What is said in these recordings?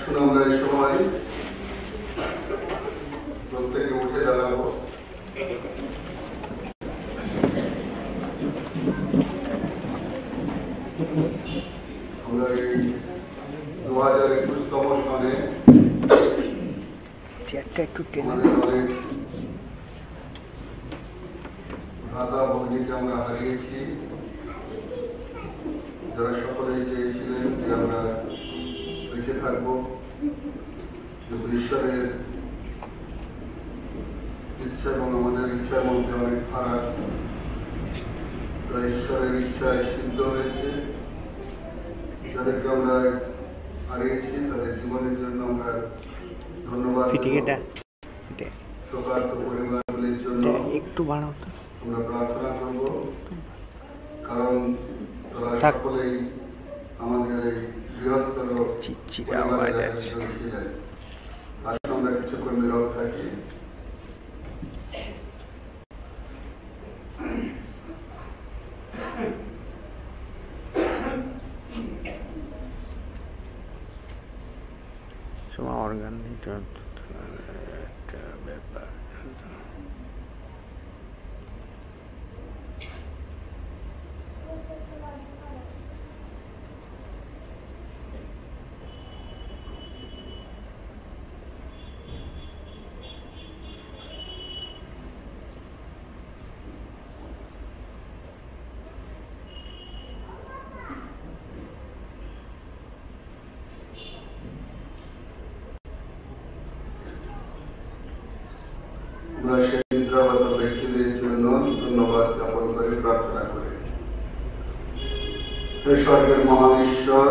আসুন আমরা এই সময় প্রত্যেকে উঠে দাঁড়াবো। আমরা এই 2021তম সনে আমাদের অনেক ভ্রাতা ভগ্নীকে আমরা হারিয়েছি, যারা সকলেই চেয়েছিলেন যে আমরা বেঁচে থাকবো, কিন্তু ঈশ্বরের ইচ্ছা এবং আমাদের ইচ্ছার মধ্যে অনেক ফারাক। ঈশ্বরের ইচ্ছায় সিদ্ধ হয়েছে। যাদেরকে আমরা হারিয়েছি তাদের জীবনের জন্য আমরা ধন্যবাদ। শোকার্ত পরিবারগুলির জন্য একটু বাড়াও, আমরা প্রার্থনা করব, কারণ তারা সকলেই আমাদের এই বৃহত্তর পরিবারের একজন ছিলেন। আসলে আমরা কিছুক্ষণ নীরব থাকি। অর্গান একটা ব্যাপার। আমরা সেই নিদ্রাগত ব্যক্তিদের জন্য ধন্যবাদ জ্ঞাপন করে প্রার্থনা করি। হে স্বর্গের মহান ঈশ্বর,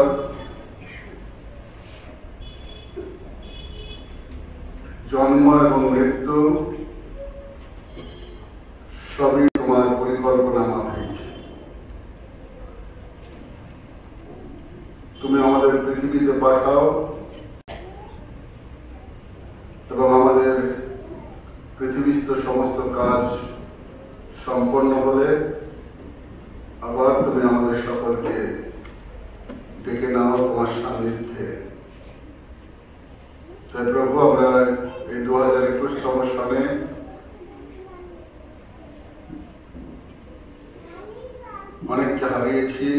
জন্ম এবং মৃত্যু সবই তোমার পরিকল্পনা মাফিক। তুমি আমাদের পৃথিবীতে পাঠাও এবং আমাদের পৃথিবীস্থ সমস্ত কাজ সম্পন্ন হলে আবার তুমি আমাদের সকলকে ডেকে নাও তোমার সান্নিধ্যে। তাই প্রভু, আমরা এই 2021তম সনে অনেককে হারিয়েছি,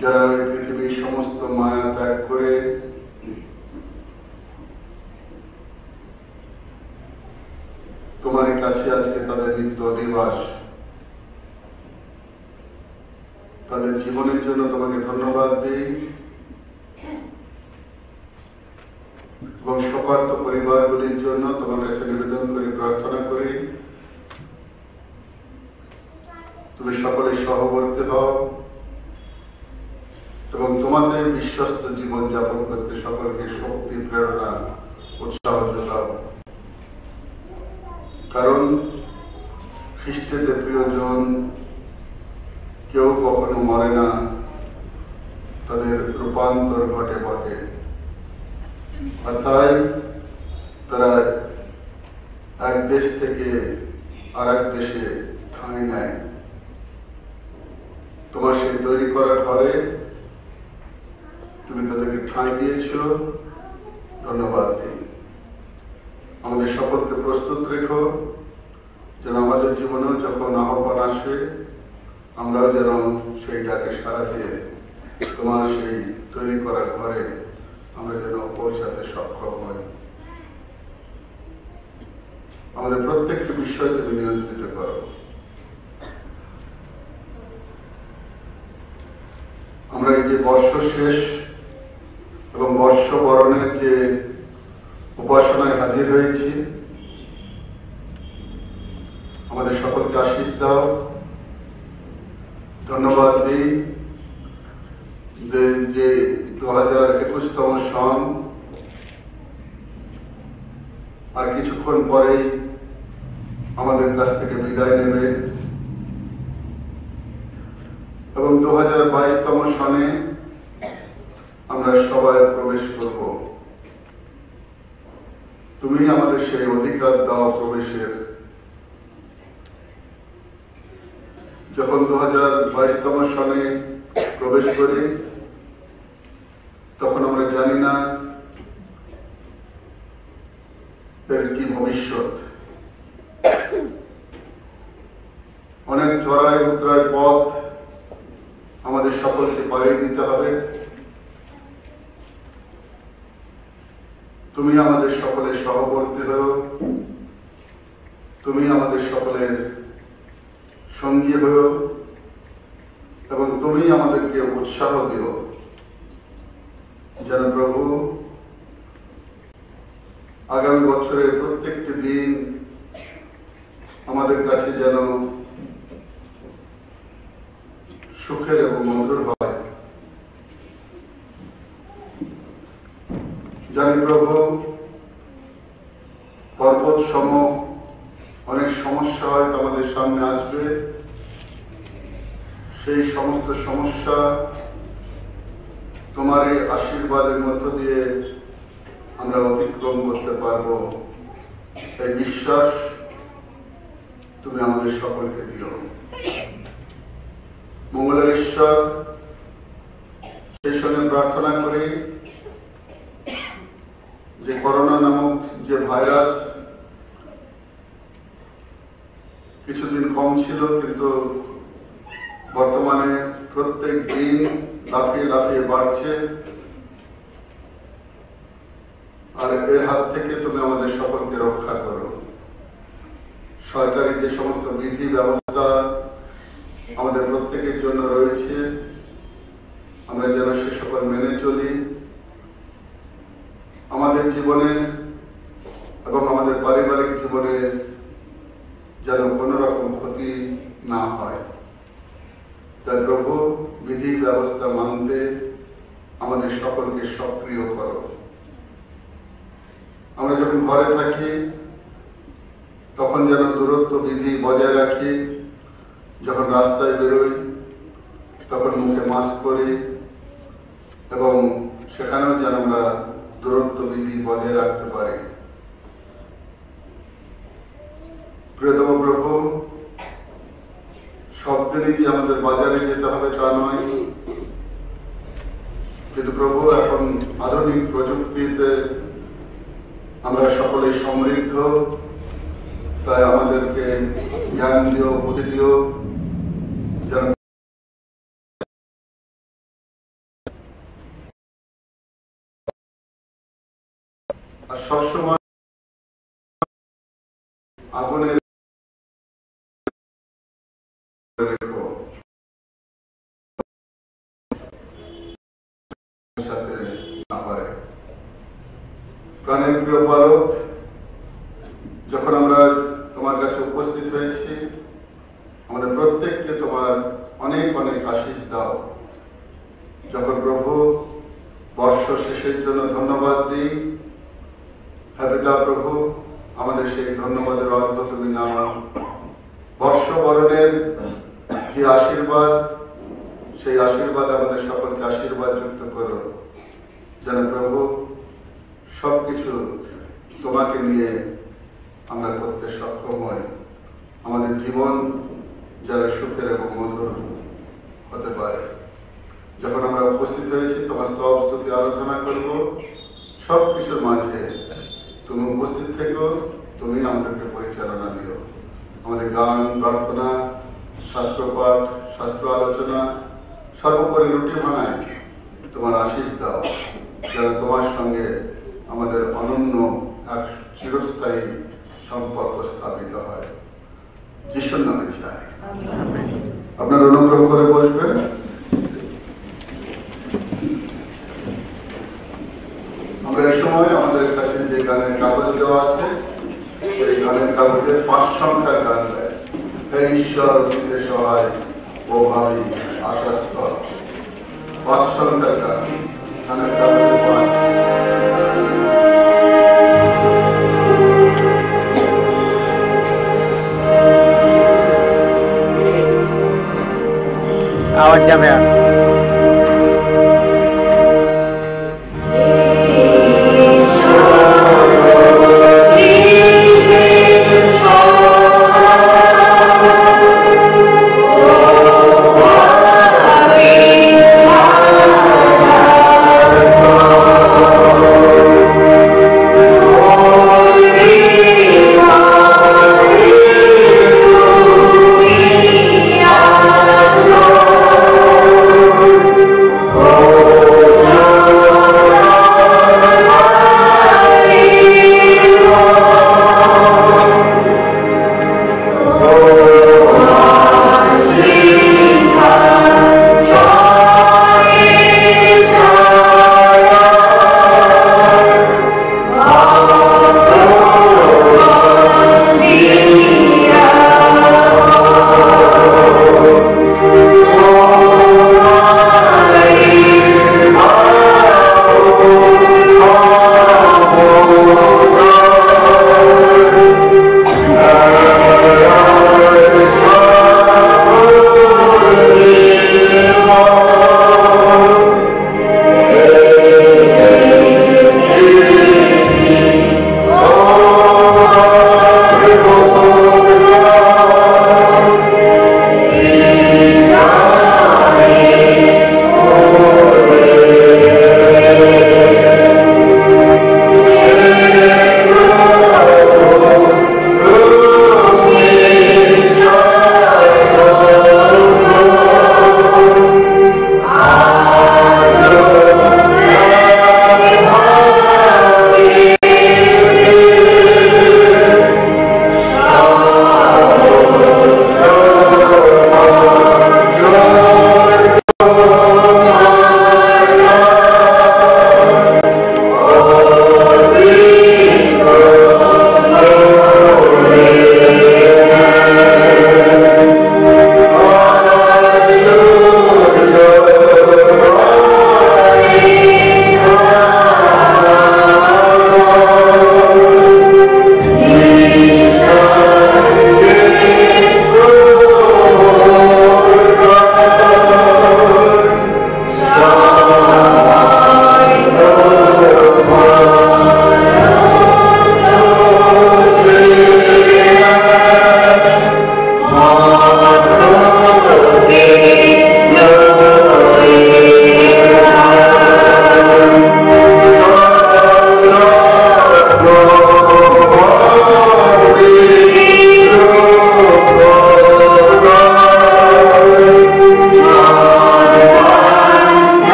যারা পৃথিবীর সমস্ত মায়া ত্যাগ করে তোমার কাছে আজকে তাদের নিত্য অধিবাস। তাদের জীবনের জন্য তোমাকে ধন্যবাদ দিই এবং শোকার্ত পরিবারগুলির জন্য তোমার কাছে নিবেদন করে প্রার্থনা করি তুমি সকলেই সহবর্তী হও এবং তোমাদের বিশ্বস্ত জীবন যাপন করতে সকলকে শক্তি, প্রেরণা, উৎসাহ যোগাও। কারণ খ্রিস্টের প্রিয়জন কেউ কখনো মরে না, তাদের রূপান্তর ঘটে বটে। আর তাই তারা এক দেশ থেকে আর এক দেশে ঠাঁই নেয়। তোমার সেই তৈরি করা ঘরে তুমি তাদেরকে ঠাঁই দিয়েছ, ধন্যবাদ দিই। আমাদের সকলকে প্রস্তুত রেখো যেন আমাদের জীবনেও যখন আহ্বান আসে আমরাও যেন সেই ডাকে সাড়া দিয়ে তোমার সেই তৈরি করা ঘরে আমরা যেন পৌঁছাতে সক্ষম হই। আমাদের প্রত্যেকটি বিষয় তুমি নিয়ন্ত্রিত করো। আমরা এই যে বর্ষ শেষ এবং বর্ষ বরণের যে উপাসনায় হাজির হয়েছি, আমাদের সকলকে আশীষ দাও। ধন্যবাদ দিই যে 2021তম সন আর কিছুক্ষণ পরেই আমাদের কাছ থেকে বিদায় নেবে এবং 2022তম সনে আমরা সবাই প্রবেশ করব। তুমি আমাদের সেই অধিকার দাও প্রবেশের। যখন 2022তম সনে প্রবেশ করি তখন আমরা ভবিষ্যৎ। অনেক চড়াই উতরাই পথ আমাদের সকলকে পাড়ি দিতে হবে। তুমি আমাদের সকলের সহবর্তী হও, তুমি আমাদের সকলের সঙ্গী হও এবং তুমি আমাদেরকে উৎসাহ দিও যেন প্রভু আগামী বছরের প্রত্যেকটি দিন আমাদের কাছে যেন সুখের এবং মধুর হয়। জানি প্রভু পর্বত সম অনেক সমস্যা হয়তো আমাদের সামনে আসবে, সেই সমস্ত সমস্যা তোমার এই আশীর্বাদের মধ্য দিয়ে আমরা অতিক্রম করতে পারবো, এই বিশ্বাস তুমি আমাদের সকলকে দিও। মঙ্গলের ঈশ্বর, সেই সঙ্গে প্রার্থনা করি যে করোনা নামক যে ভাইরাস কিছুদিন কম ছিল, কিন্তু বর্তমানে প্রত্যেক দিন লাফিয়ে লাফিয়ে বাড়ছে, আর এর হাত থেকে তুমি আমাদের সকলকে রক্ষা করো। সরকারি যে সমস্ত বিধি ব্যবস্থা আমাদের প্রত্যেকের জন্য রয়েছে, আমরা যেন সে সকল মেনে চলি। আমাদের জীবনে এবং আমাদের পারিবারিক জীবনে যেন কোনো রকম ক্ষতি না হয়, তাই প্রভু বিধি ব্যবস্থা মানতে আমাদের সকলকে সক্রিয় করো। আমরা যখন ঘরে থাকি তখন যেন দূরত্ব বিধি বজায় রাখি, যখন রাস্তায় বেরোই তখন মুখে মাস্ক পরি এবং সেখানেও যেন আমরা দূরত্ব বিধি বজায় রাখতে পারি। প্রিয়তম প্রভু, সব দিনই যে আমাদের বাজারে যেতে হবে তা নয়, কিন্তু প্রভু এখন আধুনিক প্রযুক্তিতে আমরা সকলেই সমৃদ্ধ, তাই আমাদেরকে জ্ঞান দিও, বুদ্ধি দিও, যেন আর সবসময় আগুনের সাথে না পারে। প্রাণের প্রিয় বালক, যখন আমরা তোমার কাছে উপস্থিত হয়েছি, আমাদের প্রত্যেককে তোমার অনেক অনেক আশীষ দাও। যখন প্রভু বর্ষ শেষের জন্য ধন্যবাদ দিই, হ্যাঁ পিতা প্রভু, আমাদের সেই ধন্যবাদের অর্থ তুমি নাও। বর্ষ বরণের যে আশীর্বাদ, সেই আশীর্বাদ আমাদের সকলকে আশীর্বাদ যুক্ত করো, যেন প্রভু সবকিছু তোমাকে নিয়ে আমরা করতে সক্ষম হই। আমাদের জীবন যারা সুখের এবং মধুর হতে পারে। যখন আমরা উপস্থিত হয়েছি তোমার স্তব স্তুতি আলোচনা করব, সবকিছুর মাঝে তুমি উপস্থিত থেকো, তুমি আমাদেরকে পরিচালনা দিও। আমাদের গান, প্রার্থনা, শাস্ত্রপাঠ, শাস্ত্র আলোচনা, সর্বোপরি রুটি ভাঙায় তোমার আশীষ দাও, যেন তোমার সঙ্গে আমাদের অনন্য এক চিরস্থায়ী সম্পর্ক স্থাপিত হয়। যিশুর নামে চাই। আপনারা অনুগ্রহ করে বসবেন। আমরা এই সময় আমাদের কাছে যে গানের কাগজ দেওয়া আছে, এই গানের কাগজে 5 সংখ্যার গান দেয়। হে ঈশ্বর দিতে সহায় ও ভাবি আশাস্থল। 5 সংখ্যার গান গানের কাগজে 5। আওয়াজ যাবে আর Oh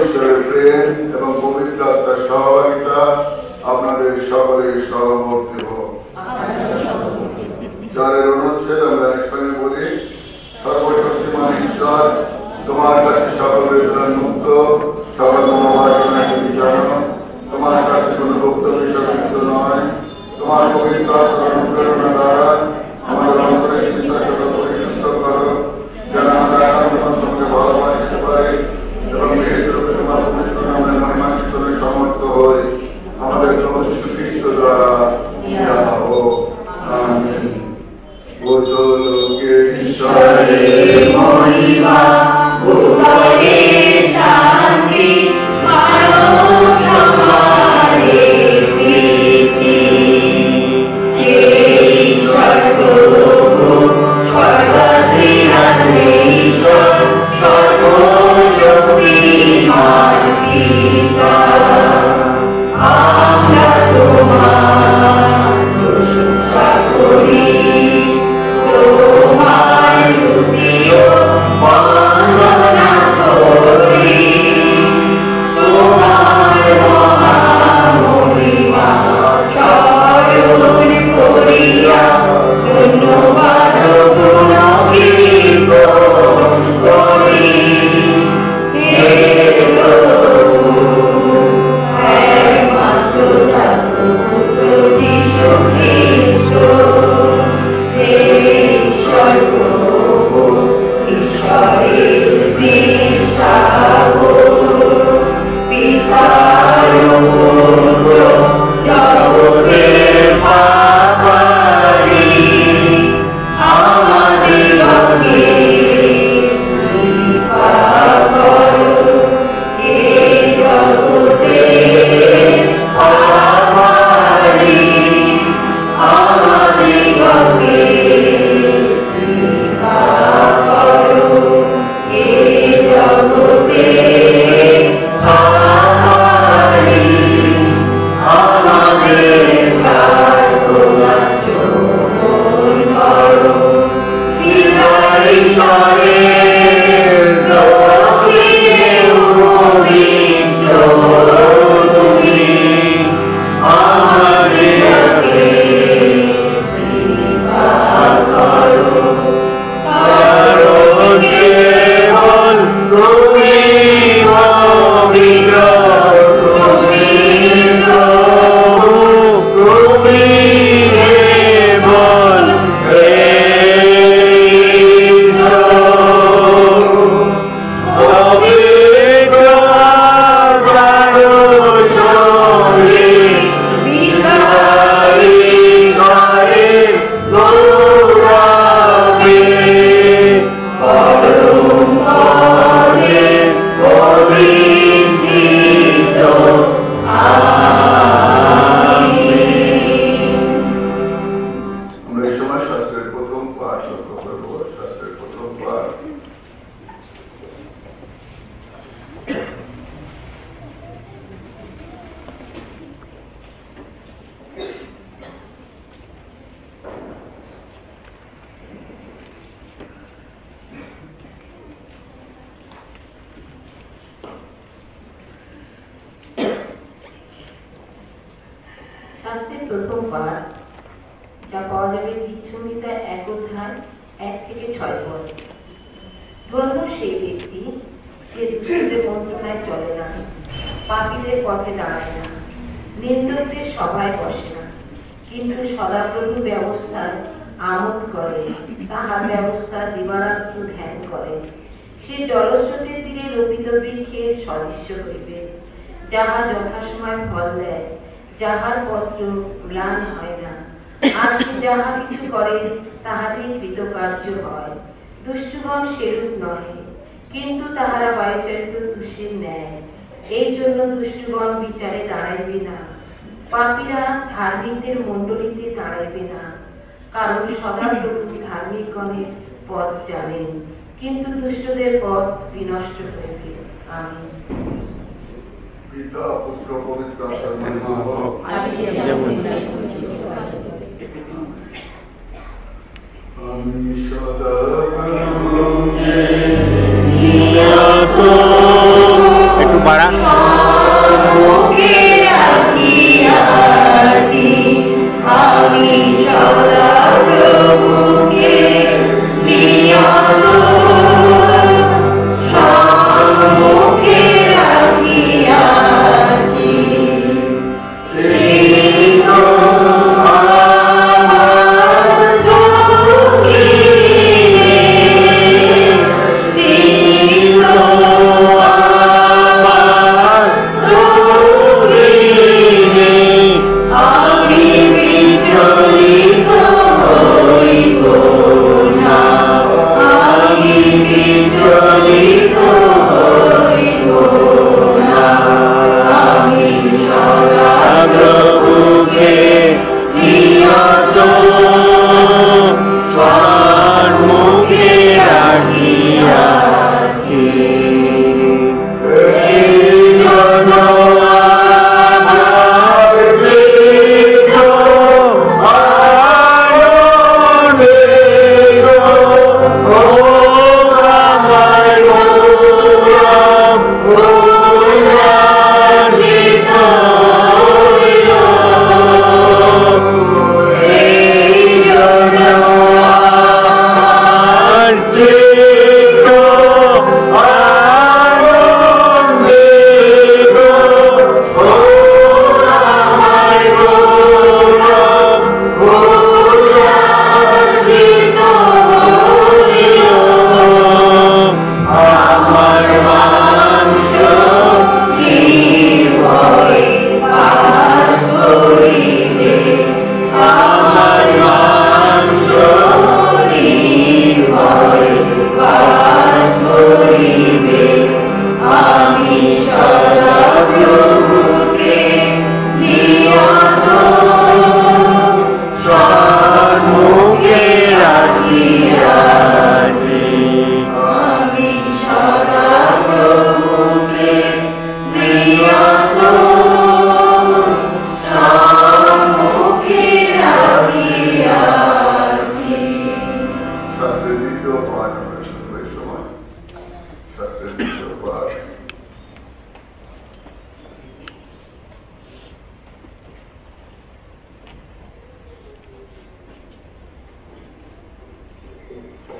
ঈশ্বরের প্রেম এবং পবিত্র আত্মার সহভাগিতা আপনাদের সকলের সহবর্তী হোক। যাদের অনুচ্ছেদ আমরা একসঙ্গে বলি, সর্বশক্তিমান ঈশ্বর, তোমার কাছে সকল বেদনা মুক্ত, সকল মনোবাসনা তুমি জানো, তোমার কাছে কোনো গুপ্ত বিষয় মুক্ত নয়। তোমার পবিত্র আত্মার অনুপ্রেরণা দ্বারা আমাদের অন্তরে চিন্তা সকল পরিশুদ্ধ করো, যেন আমরা একান্ত তোমাকে ভালোবাসতে পারি এবং মেহেরূপে তোমার পবিত্র নামের মহিমা কিশোরের সমর্থ হই। আমাদের প্রভু যীশু খ্রিস্ট দ্বারা ইহা হোক। আমিন। ঊর্ধ্বলোকে ঈশ্বরের মহিমা, ভূতলে শান্তি, মানব সমাজে প্রীতি। হে ঈশ্বর প্রভু, সর্বাধিনাথে ঈশ্বর, সর্বশক্তিমান পিতা, আমরা তোমার প্রশংসা করি, তোমার স্তুতি ও বন্দনা করি, তোমার মহামহিমা স্মরণ করিয়া ধন্যবাদ গুণকীর্তন করি। হে প্রভু, একমাত্র পুত্র যীশু খ্রিস্ট, হে ঈশ্বর প্রভু, ঈশ্বরের নিঃস্বার্থ পিতার পুত্র, জগতের পাপারি, আমাদিগকে কৃপা করো। হে জগতের পাপারি, আমাদিগকে কৃপা করো। হে জগতের পাপারি, আমাদের প্রার্থনা শ্রবণ করো। পিতা ঈশ্বরের দক্ষিণে উপবিষ্ট তুমি, আমাদেরকে কৃপা করো। কারণ কেবল তুমি পবিত্র, তুমি প্রভু, তুমি কেবল খ্রিস্ট। পবিত্র প্রাণশরী পিতা ঈশ্বরের গৌরবে পরম পদে অধিষ্ঠিত। আমিন। আমরা এই সময় শাস্ত্রের প্রথম পাঠ লক্ষ্য করব। শাস্ত্রের প্রথম পাঠ শাস্ত্রের প্রথম পাঠ, যা পাওয়া যাবে গীতসংহিতা 1 অধ্যায় 1 থেকে 6 পদ। ধন্য সেই ব্যক্তি যে দুষ্টদের মন্ত্রণায় চলে না, পাপীদের পথে দাঁড়ায় না, নিন্দকদের সভায় বসে না, কিন্তু সদাপ্রভুর ব্যবস্থায় আমোদ করে, তাহার ব্যবস্থা দিবারাত্র ধ্যান করে। সে জলস্রোতের তীরে রোপিত বৃক্ষের সদৃশ্য হইবে, যাহা যথাসময় ফল দেয়, যাহার পত্র ম্লান হয় না। আর সে যাহা কিছু করে তাহাতেই কৃতকার্য হয়। দুষ্টগণ সেরূপ নহে, কিন্তু তাহারা বায়ুচালিত তুষের ন্যায়। এই জন্য দুষ্টগণ বিচারে দাঁড়াইবে না, পাপীরা ধার্মিকদের মণ্ডলীতে দাঁড়াইবে না। কারণ সদাপ্রভু ধার্মিকগণের পথ জানেন, কিন্তু দুষ্টদের পথ বিনষ্ট হইবে। আমিন। পিতা পুত্র পবিত্র আত্মার মহিমা হোক। আমি সদা প্রভুকে নিয়ত একটু বাড়া।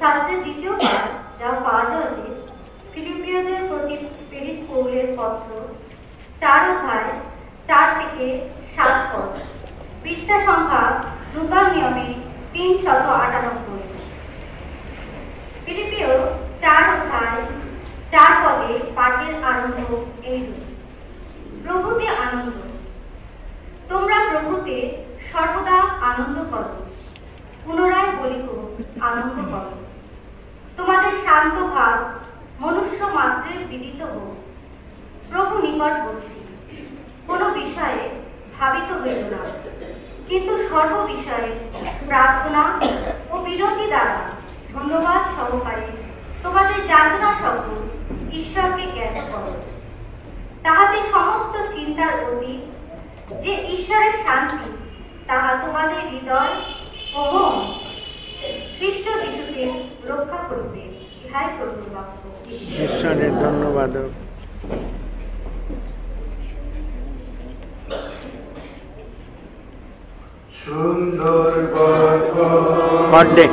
শাস্ত্রের দ্বিতীয় পাঠ যা পাওয়া যাবে ফিলিপিয়দের প্রতি প্রেরিত পৌলের পত্র 4 অধ্যায় 4 থেকে 7 পদ, পৃষ্ঠা সংখ্যা নূতন নিয়মে 398। ফিলিপিয় 4 অধ্যায় 4 পদে পাঠের আরম্ভ এইরূপ: প্রভুতে আনন্দ, তোমরা প্রভুতে সর্বদা আনন্দ করো। পুনরায় বলিব, আনন্দ করো। তোমাদের শান্ত ভাব মনুষ্য মাত্রের বিদিত হোক। প্রভু নিকটবর্তী, কোনো বিষয়ে ভাবিত হইল না, কিন্তু সর্ব বিষয়ে প্রার্থনা ও বিনতি দ্বারা ধন্যবাদ সহকারে তোমাদের যাতনা সকল ঈশ্বরকে জ্ঞাত করো। তাহাতে সমস্ত চিন্তার অতীত যে ঈশ্বরের শান্তি, তাহা তোমাদের হৃদয় ও মন খ্রিস্ট যিশুকে রক্ষা করিবে। ইহাই প্রভুর বাক্য। ঈশ্বরের ধন্যবাদ। সুন্দর বাক্য কর্ডে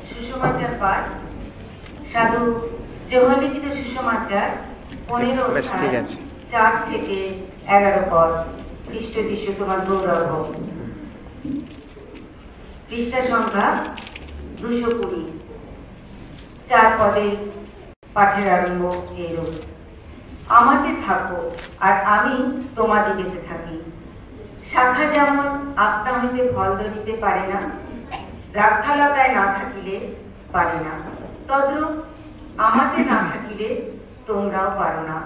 সুসমাচার পাঠ সাধু যোহন লিখিত সুসমাচার 15 অধ্যায় 4 থেকে 11 পদ, খ্রিস্ট যিশু তোমার গৌরব হোক। পৃষ্ঠা সংখ্যা 220। 4 পদে পাঠের আরম্ভ এইরূপ: আমাতে থাকো আর আমি তোমাদিগেতে থাকি। শাখা যেমন আপনা হইতে ফল ধরিতে পারে না, দ্রাক্ষালতায় না থাকিলে পারি না, তদ্রূপ আমাতে না থাকিলে তোমরাও পারো না।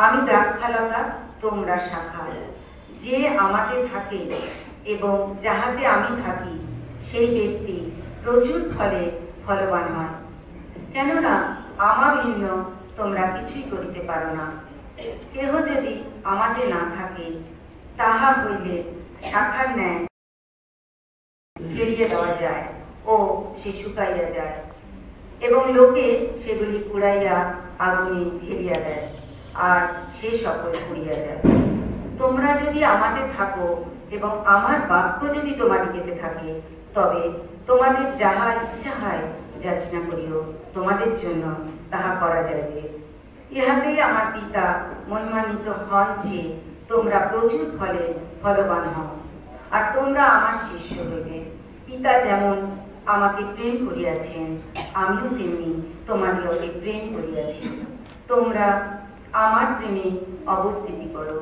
আমি দ্রাক্ষালতা, তোমরা শাখা। যে আমাতে থাকে এবং যাহাতে আমি থাকি, সেই ব্যক্তি প্রচুর ফলে ফলবান হয়। কেননা আমার ভিন্ন তোমরা কিছুই করিতে পারো না। কেহ যদি আমাতে না থাকে, তাহা হইলে শাখার ন্যায় ফেলিয়ে দেওয়া যায় ও সে শুকাইয়া যায়, এবং লোকে সেগুলি কুড়াইয়া আগুনে ফেলিয়া দেয়, আর সে সকল পুড়িয়া যায়। তোমরা যদি আমাতে থাকো এবং আমার বাক্য যদি তোমাদিগেতে থাকে, তবে তোমাদের যাহা ইচ্ছা হয় যাচনা করিও, তোমাদের জন্য তাহা করা যাইবে। ইহাতেই আমার পিতা মহিমান্বিত হন যে তোমরা প্রচুর ফলে ফলবান হও, আর তোমরা আমার শিষ্য হইবে। পিতা যেমন আমাকে প্রেম করিয়াছেন, আমিও তেমনি তোমাদিগকে প্রেম করিয়াছি। তোমরা আমার প্রেমে অবস্থিতি করো।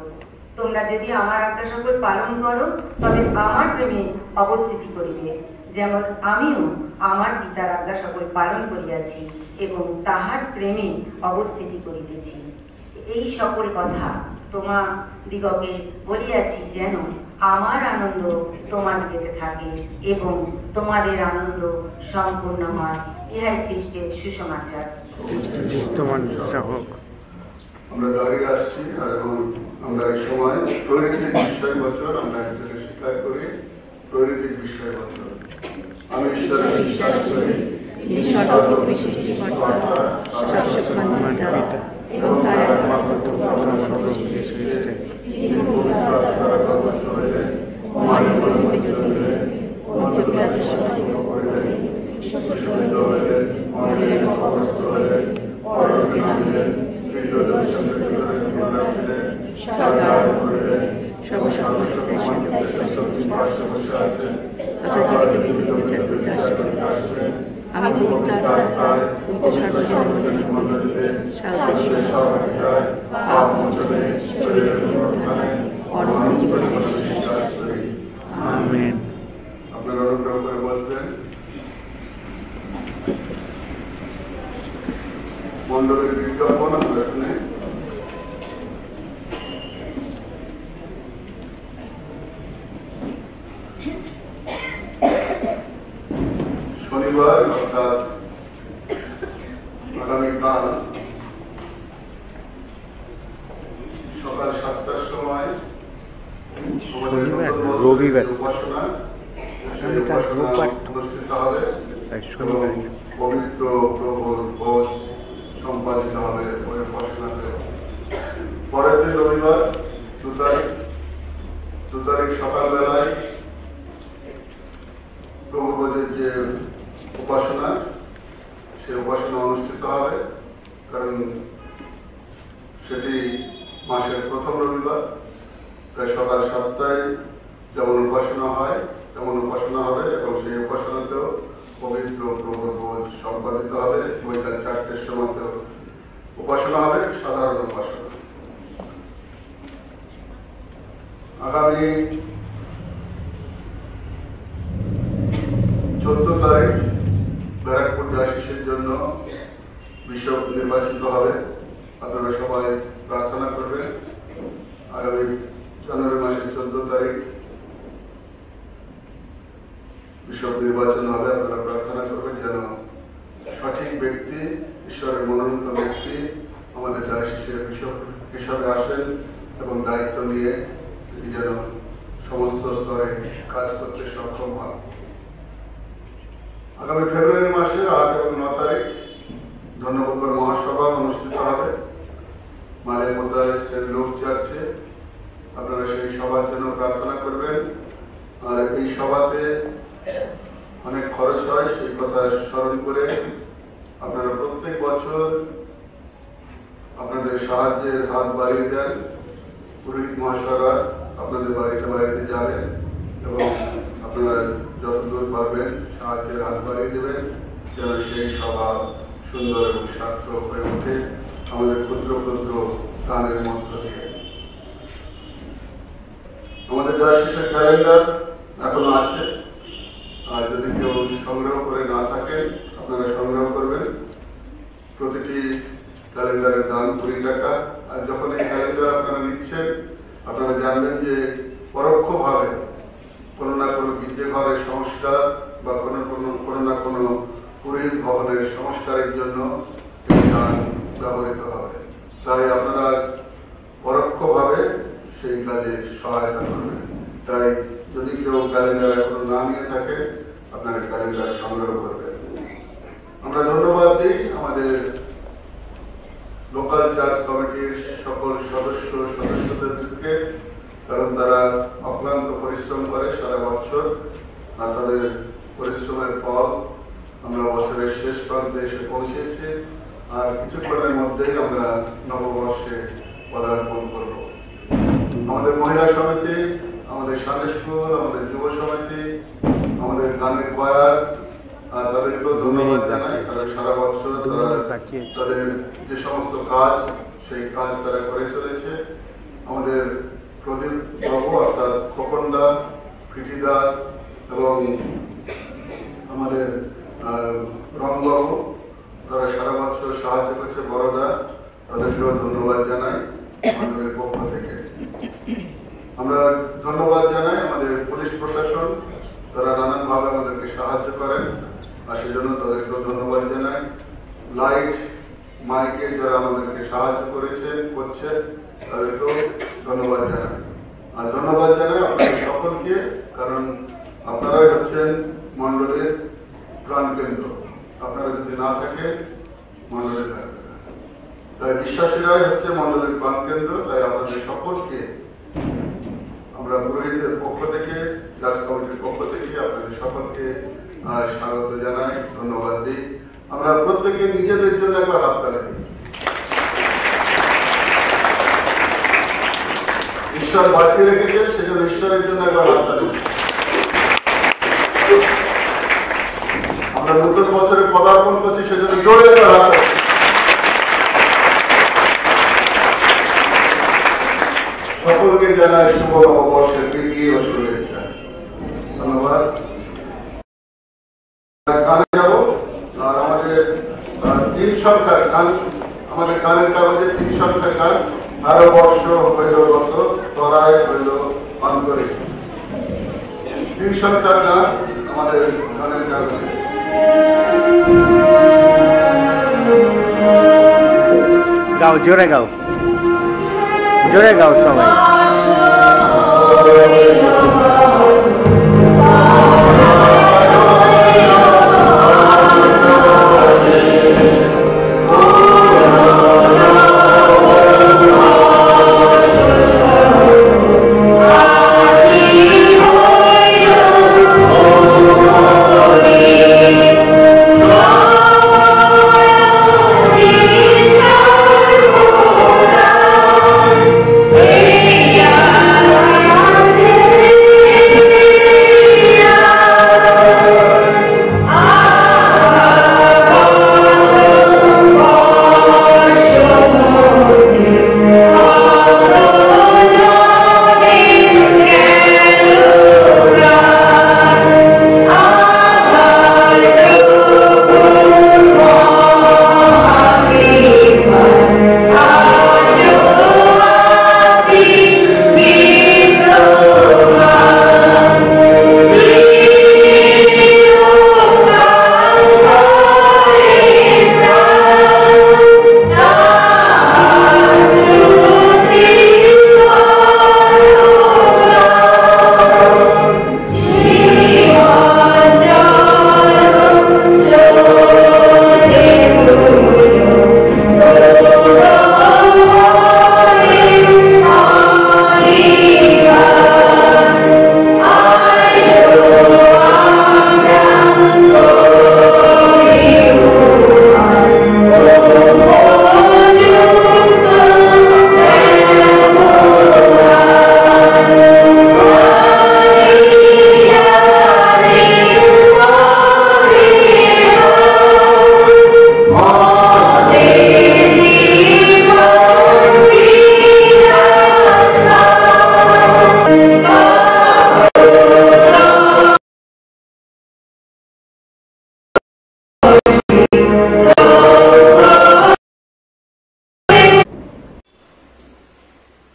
তোমরা যদি আমার আজ্ঞা সকল পালন করো, তবে আমার প্রেমে অবস্থিতি করিবে, যেমন আমিও আমার পিতার আজ্ঞা সকল পালন করিয়াছি এবং তাহার প্রেমে অবস্থিতি করিতেছি। এই সকল কথা তোমাদিগকে বলিয়াছি, যেন আমার আনন্দ তোমাদিগতে থাকে এবং তোমাদের আনন্দ সম্পূর্ণ হয়। ইহাই খ্রিস্টের সুসমাচার। আমরা দাঁড়িয়ে আসছি, আর এখন আমরা এই সময় প্রকৃতির বিষয় বছর আমরা একজনের স্বীকার করি। প্রকৃতির বিষয় বছর আমি ঈশ্বরের বিশ্বাস করি, এবং তার একমাত্র পুত্র আমাদের যীশু খ্রিস্ট, যিনি পবিত্র আত্মার গর্ভস্থ হইলেন, মায়ের গর্ভে জন্মিলেন, পন্তিয় পিলাতের সময় করিলেন, শোষিত হইলেন, মরিলেন, কবরস্থ হইলেন, পরলোকে নামিলেন, তৃতীয় চন্দ্রে রাখিলেন, স্বর্গে আরোহণ করিলেন, সর্বশক্তির সঙ্গে পার্শ্বে বসে আছেন, জীবিত বিচার করিতে আসবেন। আমি পবিত্র আত্মায়, পবিত্র সর্বজনীন মণ্ডলীতে, সর্বাধিকায়, পাপ মোচনে, শরীরের পুনরুত্থানে, অনন্ত জীবনে বিশ্বাস করি। আমেন। আপনারা অনুগ্রহ করে বলবেন। মণ্ডলের বিজ্ঞাপন আমরা শুনে শনিবার অর্থাৎ আগামীকাল সকাল 7টার সময় রবিবার উপাসনা অনুষ্ঠিত হবে। পবিত্র প্রভুর ভোজ সম্পাদিত হবে ওই উপাসনাতে। পরের দিন রবিবার 2 তারিখ সকালবেলায় প্রভু ভোজের যে উপাসনা, সেই উপাসনা অনুষ্ঠিত হবে, কারণ সেটি মাসের প্রথম রবিবার। তাই সকাল 7টায় যেমন উপাসনা হয় তেমন উপাসনা হবে, এবং সেই উপাসনাতেও পবিত্র প্রভুর ভোজ সম্পাদিত হবে। বৈকাল 4টের সময়তেও উপাসনা হবে, সাধারণ উপাসনা। আগামী 14 তারিখ ব্যারাকপুর ডায়াসিসের জন্য বিশপ নির্বাচিত হবে। আপনারা সবাই প্রার্থনা করবেন। আগামী জানুয়ারি মাসের 14 তারিখ বিশপ নির্বাচন হবে। আপনারা প্রার্থনা করবেন যেন সঠিক ব্যক্তি, ঈশ্বরের মনোনীত ব্যক্তি আমাদের ডায়াসিসের বিশপ হিসাবে আসেন এবং দায়িত্ব নিয়ে যেন সমস্ত স্তরে কাজ করতে সক্ষম হন। আগামী ফেব্রুয়ারি মাসের 8 এবং 9 তারিখ ধন্যবাদ মহাসভা অনুষ্ঠিত হবে মালেমোদায় সেন্ট লুক চার্চে। আপনারা সেই সভার জন্য প্রার্থনা করবেন। আর এই সভাতে অনেক খরচ হয়, সেই কথা স্মরণ করে আপনারা প্রত্যেক বছর আপনাদের সাহায্যের হাত বাড়িয়ে দেন। পুরোহিত মহাশয়রা আপনাদের বাড়িতে বাড়িতে যাবেন এবং আপনারা যতদূর পারবেন সাহায্যের হাত বাড়িয়ে দেবেন, যেন সেই সভা সুন্দর এবং সার্থক হয়ে ওঠে আমাদের ক্ষুদ্র ক্ষুদ্র দানের মধ্য দিয়ে। আমাদের ডায়াসিসের ক্যালেন্ডার এখনো আছে, আর যদি কেউ ভবনের সংস্কারের জন্য এই ধান ব্যবহৃত হবে। তাই আপনারা পরোক্ষভাবে সেই কাজে সহায়তা করবেন। তাই যদি কেউ ক্যালেন্ডার এখনো না নিয়ে থাকে আপনারা ক্যালেন্ডার সংগ্রহ করবেন। আমরা ধন্যবাদ দিই আমাদের লোকাল চার্চ কমিটির সকল সদস্যদেরকে, কারণ তারা অক্লান্ত পরিশ্রম করে সারা বছর, আর তাদের পরিশ্রমের ফল আমরা বছরের শেষ প্রান্তে এসে পৌঁছেছি। আর কিছুক্ষণের মধ্যেই আমরা নববর্ষে পদার্পণ করব। আমাদের মহিলা সমিতি, আমাদের সানডে স্কুল, আমাদের যুব সমিতি, আমাদের গানের কোয়ার, আর তাদেরকেও ধন্যবাদ জানাই। তারা সারা বছর তাদের যে সমস্ত কাজ সেই কাজ তারা করে চলেছে। আমাদের প্রদীপ বাবু অর্থাৎ খোকনদা, প্রীতিদা এবং আমাদের রংবাবু, তারা সারা বছর সাহায্য করছে। বড়দা, তাদেরকেও ধন্যবাদ জানাই আমাদের পক্ষ থেকে। আমরা ধন্যবাদ জানাই আমাদের পুলিশ প্রশাসন, তারা নানানভাবে আমাদেরকে সাহায্য করেন, আর সেজন্য তাদেরকেও ধন্যবাদ জানাই। লাইট মাইকে যারা আমাদেরকে সাহায্য করছে তাদেরকেও ধন্যবাদ জানাই। আর ধন্যবাদ জানাই আপনাদের সকলকে, কারণ আপনারাই হচ্ছেন মণ্ডলের প্রাণকেন্দ্র। আপনারা যদি না থাকে মণ্ডলে থাকবে না। তাই বিশ্বাসীরাই হচ্ছে মণ্ডলের প্রাণকেন্দ্র। তাই আপনাদের সকলকে আমরা পুরোহিতদের পক্ষ থেকে, চার্চ কমিটির পক্ষ থেকে আপনাদের সকলকে স্বাগত জানাই, ধন্যবাদ দিই। আমরা প্রত্যেকে নিজেদের জন্য একবার হাততালি দিই। ঈশ্বর বাঁচিয়ে রেখেছে, সেজন্য ঈশ্বরের জন্য একবার হাততালি দিই। আমরা নতুন বছরে পদার্পণ করছি, সেজন্য জোরে একবার হাততালি। সকলকে জানাই শুভ নববর্ষের প্রীতি ও শুভেচ্ছা। ধন্যবাদ। গানে যাব। আর আমাদের 3 সংখ্যার গান, আমাদের গানের কাগজে 3 সংখ্যার গান। 12 বর্ষ হইল গত, তরায় হইল অন্তরে। 3 সংখ্যার গান আমাদের গানের কাগজে। গাও, জোরে গাও, জোরে গাও সবাই।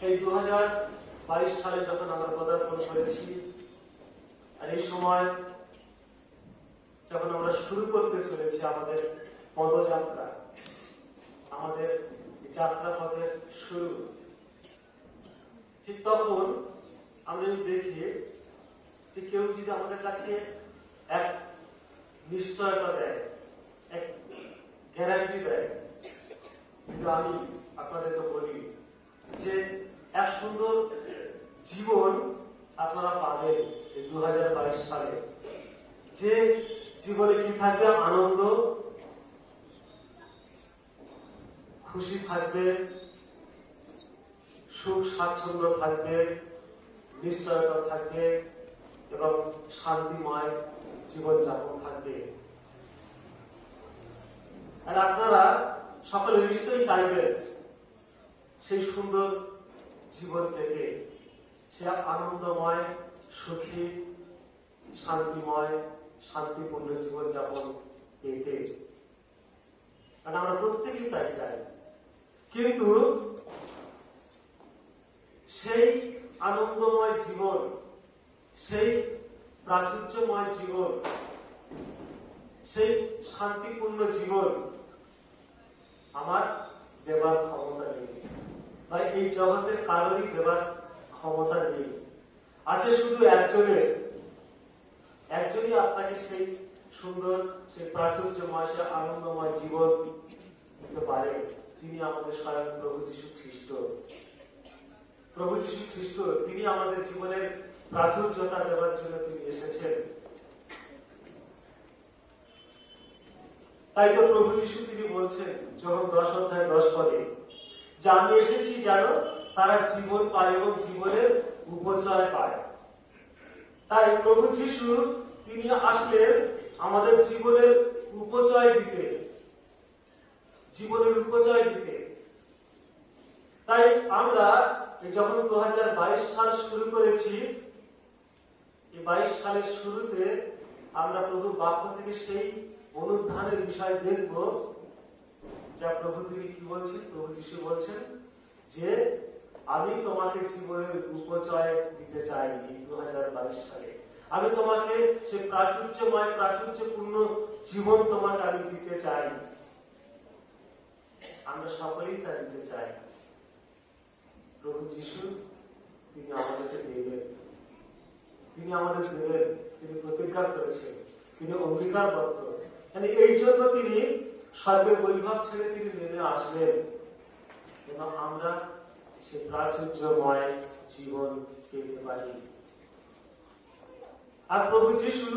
এই 2022 সালে যখন আমরা পদার্পণ করেছি, আর এই সময় যখন আমরা শুরু করতে চলেছি আমাদের পদযাত্রা, আমাদের যাত্রা পথের শুরু, ঠিক তখন আমরা যদি দেখি যে কেউ যদি আমাদের কাছে এক নিশ্চয়তা দেয়, এক গ্যারান্টি দেয়, কিন্তু আমি আপনাদেরকে বলি যে এক সুন্দর জীবন আপনারা পাবেন এই 2022 সালে। যে জীবনে কি থাকবে? আনন্দ, খুশি থাকবে, সুখ স্বাচ্ছন্দ্য থাকবে, নিশ্চয়তা থাকবে এবং শান্তিময় জীবনযাপন থাকবে। আর আপনারা সকলে নিশ্চয়ই চাইবেন সেই সুন্দর জীবন থেকে, সে আনন্দময়, সুখী, শান্তিময়, শান্তিপূর্ণ জীবনযাপন পেতে। কারণ আমরা প্রত্যেকেই তাই চাই। কিন্তু সেই আনন্দময় জীবন, সেই প্রাচুর্যময় জীবন, সেই শান্তিপূর্ণ জীবন আমার দেবার ক্ষমতা নেই, বা এই জগতের কারোরই দেবার ক্ষমতা নেই। আছে শুধু একজনই আপনাকে সেই সুন্দর, সেই প্রাচুর্যময়, সেই আনন্দময় জীবন দিতে পারে। তিনি আমাদের স্বয়ং প্রভু যীশু খ্রিস্ট। প্রভু যীশু খ্রিস্ট তিনি আমাদের জীবনের প্রাচুর্যতা দেওয়ার জন্য তিনি এসেছেন। তাই তো প্রভু যীশু তিনি বলছেন যখন 10 অধ্যায় 10 পদে, যে আমি এসেছি যেন তারা জীবন পায় এবং জীবনের উপচয় পায়। তাই প্রভু যীশু তিনি আসলেন আমাদের জীবনের উপচয় দিতে, জীবনের উপচয় দিতে। তাই আমরা যখন 2022 সাল শুরু করেছি, এই 22 সালের শুরুতে আমরা প্রভুর বাক্য থেকে সেই অনুধানের বিষয় দেখব, যা প্রভু তিনি কি বলছেন। প্রভু যীশু বলছেন যে আমি তোমাকে জীবনের উপচয় দিতে চাই। 2022 সালে আমি তোমাকে সে প্রাচুর্যময়, প্রাচুর্যপূর্ণ জীবন তোমাকে আমি দিতে চাই। আমরা সকলেই তা দিতে চাই। প্রভু যীশু তিনি আমাদেরকে দেবেন, তিনি আমাদের দেবেন, তিনি প্রতিজ্ঞা করেছেন, তিনি অঙ্গীকারবদ্ধ। মানে এই জন্য তিনি স্বর্গের বৈভব ছেড়ে তিনি নেমে আসবেন এবং আমরা সে প্রাচুর্যময় জীবন পেতে পারি। আর প্রভু যীশু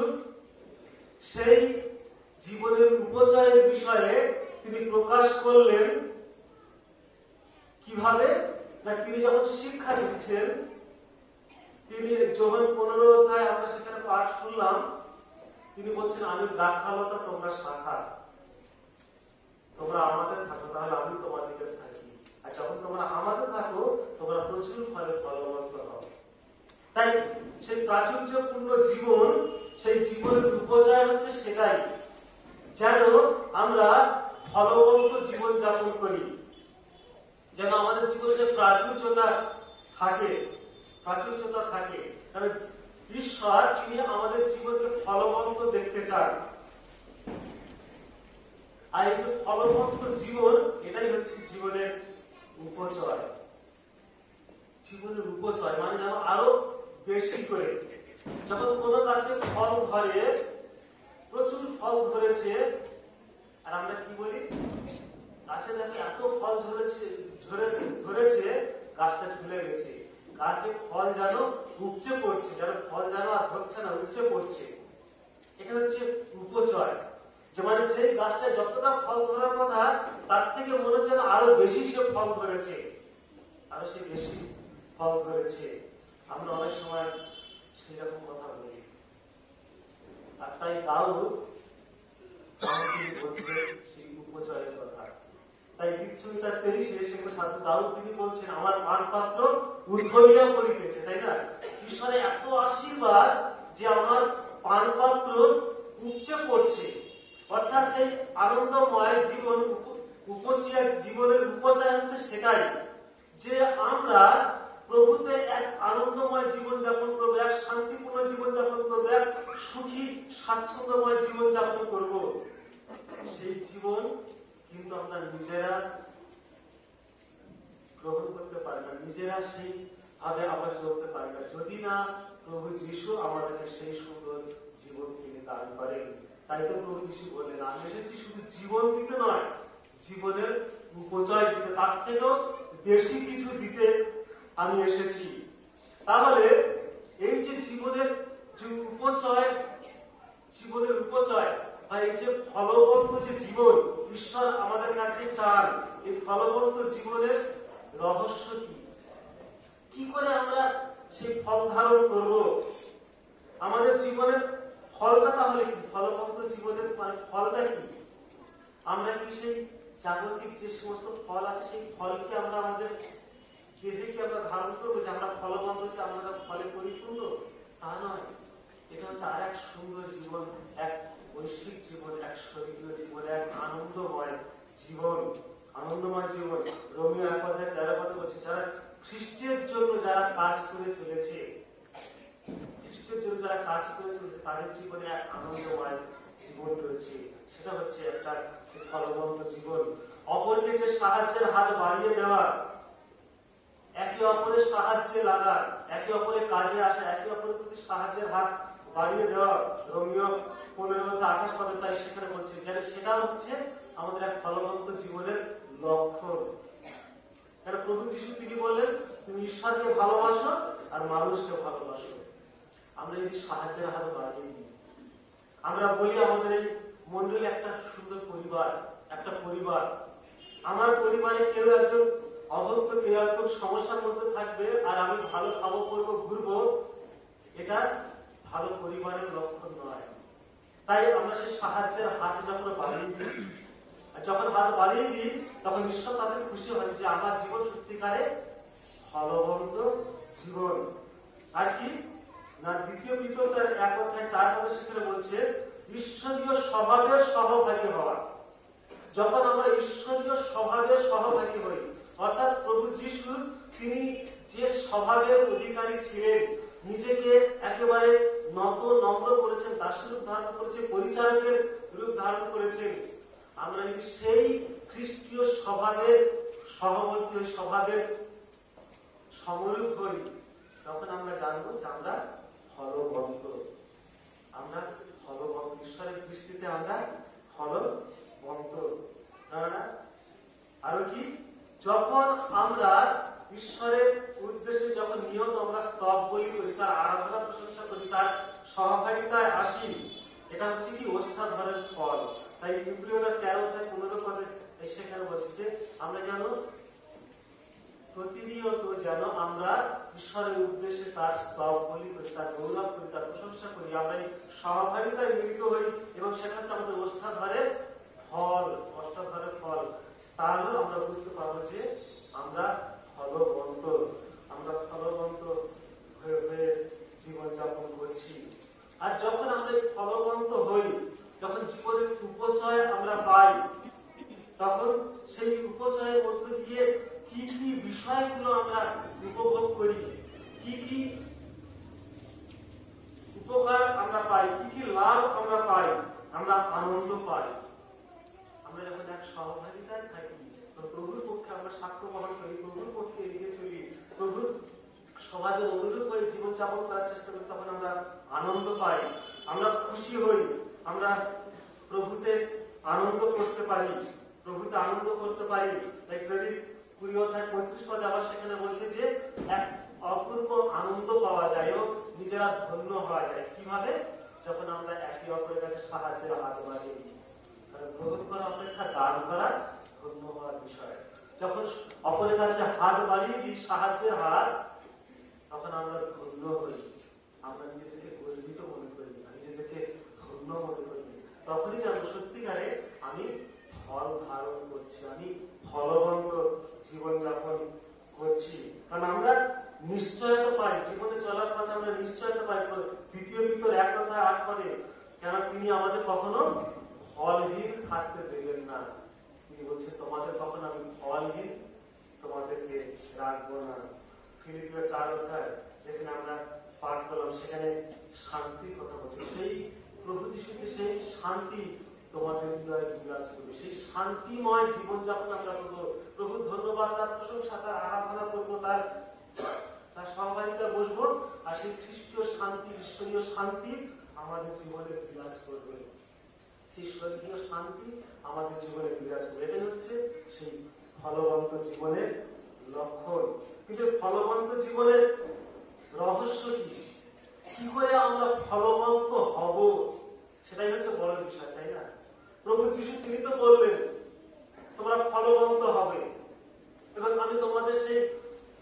সেই জীবনের উপচয়ের বিষয়ে তিনি প্রকাশ করলেন কিভাবে? না, তিনি যখন শিক্ষা দিচ্ছেন, তিনি যোহান 15 অধ্যায় আমরা সেখানে পাঠ শুনলাম, তিনি বলছেন আমি দ্রাক্ষালতা, তোমরা শাখা, তোমরা আমাদের থাকো, তাহলে আমি তোমাদের থাকি। আর যখন তোমরা আমাদের থাকো, তোমরা প্রচুর ফলে ফলবন্ত হবে। তাই সেই প্রাচুর্যপূর্ণ জীবন, সেই জীবনের উপচয় হচ্ছে সেটাই, যেন আমরা ফলবন্ত জীবন যাপন করি, যেন আমাদের জীবনে যে প্রাচুর্যতা থাকে, প্রাচুর্যতা থাকে। কারণ ঈশ্বর তিনি আমাদের জীবনকে ফলবন্ত দেখতে চান। আর এই যে ফলবন্ত জীবন, এটাই হচ্ছে জীবনের উপচয়। জীবনের উপচয় মানে যেন আরো বেশি করে, যখন কোনো গাছে ফল ধরে, প্রচুর ফল ধরেছে, আর আমরা কি বলি, গাছে দেখে এত ফল ধরেছে, গাছটা ঝুলে গেছে, গাছে ফল যেন উপচে পড়ছে, যেন ফল যেন আর ধরছে না, উপচে পড়ছে। এটা হচ্ছে উপচয়। যে মানে যে গাছটা যতটা ফল ধরার কথা, তার থেকে মনে হচ্ছে আরো বেশি সে ফল ধরেছে, আরো সে বেশি ফল ধরেছে। আমরা অনেক সময় সেরকম কথা বলি। আর তাই দাউদ বলছে সেই উপচয়ের কথা। তাই গীতসংহিতা 23 সেখানে সাধু দাউদ তিনি বলছেন আমার পানপাত্র উদ্ভবিয়া পড়িতেছে। তাই না? ঈশ্বরের এত আশীর্বাদ যে আমার পানপাত্র উপচে পড়ছে। অর্থাৎ সেই আনন্দময় জীবন, জীবনের উপচয় হচ্ছে সেটাই, যে আমরা প্রভুতে এক আনন্দময় জীবন যাপন করবো, এক শান্তিপূর্ণ জীবন যাপন করবো, এক সুখী স্বাচ্ছন্দ্যময় জীবন যাপন করব, সেই জীবন কিন্তু আমরা নিজেরা গ্রহণ করতে পারি না, নিজেরা সেই ভাবে আবার চলতে পারি না, যদি না প্রভু যিশু আমাদেরকে সেই সুন্দর জীবন তিনি দান করেন। তাই তো প্রভু যিশু বললেন, আমি এসেছি শুধু জীবন দিতে নয়, জীবনের উপচয় দিতে, তার থেকেও বেশি কিছু দিতে আমি এসেছি। তাহলে এই যে জীবনের যে উপচয়, জীবনের উপচয় বা এই যে ফলবন্ত যে জীবন ঈশ্বর আমাদের কাছে চান, এই ফলবন্ত জীবনের রহস্য কি? কি করে আমরা সেই ফল ধারণ করব? আমাদের জীবনের ফলটা তাহলে কি? ফলবন্ত জীবনের মানে ফলটা কি? আমরা কি সেই জাগতিক যে সমস্ত ফল আছে সেই ফলকে আমরা আমাদের দেহে কি আমরা ধারণ করবো যে আমরা ফলবন্ত হচ্ছে, আমরা ফলে পরিপূর্ণ? তা নয়। এটা হচ্ছে আর এক সুন্দর জীবন, এক বৈশ্বিক জীবন, এক স্বর্গীয় জীবন, এক আনন্দময় জীবন, আনন্দময় জীবন। রোমিও 1:13 বলছে, যারা খ্রিস্টের জন্য যারা কাজ করে চলেছে, খ্রিস্টের জন্য যারা কাজ করে চলেছে, তাদের জীবনে এক আনন্দময় জীবন রয়েছে। সেটা হচ্ছে একটা ফলবন্ত জীবন। অপরকে যে সাহায্যের হাত বাড়িয়ে দেওয়া, একে অপরের সাহায্যে লাগা, একে অপরের কাজে আসা, একে অপরের প্রতি সাহায্যের হাত বাড়িয়ে দেওয়া, রোমিও 15:28 তাই সেখানে বলছে, যেন সেটা হচ্ছে আমাদের এক ফলবন্ত জীবনের লক্ষণ। কেন প্রভু যিশু তিনি বললেন, তুমি ঈশ্বরকে ভালোবাসো আর মানুষকে ভালোবাসো। আমরা যদি সাহায্যের হাত বাড়িয়ে দিই, আমরা বলি আমাদের এই মন্ডলী একটা সুন্দর পরিবার, একটা পরিবার, আমার পরিবারে কেউ একজন অভক্ত, কেউ একজন সমস্যার মধ্যে থাকবে আর আমি ভালো খাবো, করবো, ঘুরবো, এটা ভালো পরিবারের লক্ষণ নয়। তাই আমরা সেই সাহায্যের হাত যখন বাড়িয়ে দিই, যখন হাত বাড়িয়ে দিই, তখন ঈশ্বর তাদের খুশি হয় যে আমার জীবন সত্যিকারে ফলবন্ত জীবন। আর কি না, 2 পিতর 1:4 সেখানে বলছে, ঈশ্বরীয় স্বভাবের সহভাগী হওয়া। যখন আমরা ঈশ্বরীয় স্বভাবের সহভাগী হই, অর্থাৎ প্রভু যিশু তিনি যে স্বভাবের অধিকারী ছিলেন, নিজেকে একেবারে নত নম্র করেছেন, দাসের রূপ ধারণ করেছেন, পরিচারকের রূপ ধারণ করেছেন, আমরা যদি সেই খ্রিস্টীয় স্বভাবের সহবর্তী হই, স্বভাবের সমরূপ হই, তখন আমরা জানবো যে আমরা ফলবন্ত, আমরা ফলবন্ত, ঈশ্বরের দৃষ্টিতে আমরা ফলবন্ত। আরো কি, যখন আমরা ঈশ্বরের উদ্দেশ্যে যখন নিয়ত আমরা স্তব বলি করি, তার আরাধনা প্রশংসা করি, তার সহকারিতায় আসি, এটা হচ্ছে কি ওষ্ঠাধরের ফল। তাই ইব্রিয়রা 13:15 সেখানে বলছে যে আমরা যেন প্রতিনিয়ত যেন আমরা ঈশ্বরের উদ্দেশ্যে তার স্তব বলি করি, তার গৌরব করি, তার প্রশংসা করি, আমরা এই সহভাগিতায় মিলিত হই, এবং সেটা হচ্ছে আমাদের ওষ্ঠাধরের ফল, ওষ্ঠাধরের ফল। তাহলে আমরা বুঝতে পারবো যে আমরা ফলবন্ত, আমরা ফলবন্ত হয়ে জীবনযাপন করছি। আর যখন আমরা ফলবন্ত হই, যখন জীবনের উপচয় আমরা পাই, তখন সেই উপচয়ের মধ্যে দিয়ে কি কি বিষয়গুলো আমরা উপভোগ করি, কি কি উপকার আমরা পাই, কি কি লাভ আমরা পাই, আমরা আনন্দ পাই। আমরা যখন এক সহভাগিতায় থাকি, প্রভুর পক্ষে আমরা সাক্ষ্য বহন করি, প্রভুর পক্ষে এগিয়ে চলি, প্রভুর স্বভাবের অনুরূপ হয়ে জীবনযাপন করার চেষ্টা করি, তখন আমরা আনন্দ পাই, আমরা খুশি হই, আমরা প্রভুতে আনন্দ করতে পারি, প্রভুতে আনন্দ করতে পারি। তাই প্রেরিত 20:35 আবার সেখানে বলছে যে এক অপূর্ব আনন্দ পাওয়া যায় ও নিজেরা ধন্য হওয়া যায়। কিভাবে? যখন আমরা একে অপরের কাছে সাহায্যের হাত বাড়িয়ে দিই। গ্রহণ করা অপেক্ষা দান করা ধন্য হওয়ার বিষয়। যখন অপরের কাছে হাত বাড়িয়ে দিই, সাহায্যের হাত, তখন আমরা ধন্য হই, আমরা নিজেদেরকে গর্বিত মনে করি, নিজেদেরকে ধন্য মনে করি। তখনই জানবো সত্যিকারে আমি ফল ধারণ করছি, আমি ফলবন্ত জীবনযাপন করছি। কারণ আমরা নিশ্চয়তা পাই, জীবনে চলার পথে আমরা নিশ্চয়তা পাই। 2 পিতর 1:8 কেন তিনি আমাদের কখনো ফলহীন থাকতে দেবেন না। তিনি বলছেন, তোমাদের কখনো আমি ফলহীন তোমাদেরকে রাখবো না। ফিলিপিও 4 যেখানে আমরা পাঠ করলাম সেখানে শান্তির কথা বলছে। সেই প্রভু যিশুকে সেই শান্তি তোমাদের হৃদয়ে বিরাজ করবে, সেই শান্তিময় জীবনযাপন আমরা করবো। প্রভু ধন্যবাদ, তার প্রশংসা, তার আরাধনা করবো, তার সহবাহিতা বসবো, আর সেই খ্রিস্টীয় শান্তি, ঈশ্বরীয় শান্তি আমাদের জীবনে বিরাজ করবে। সেই স্বর্গীয় শান্তি আমাদের জীবনে বিরাজ করবে। এটাই হচ্ছে সেই ফলবন্ত জীবনের লক্ষণ। কিন্তু ফলবন্ত জীবনের রহস্য কি করে আমরা ফলবন্ত হব, সেটাই হচ্ছে বড় বিষয়, তাই না? প্রভু যিশু তিনি তো বললেন তোমরা ফলবন্ত হবে, এবং আমি তোমাদের সেই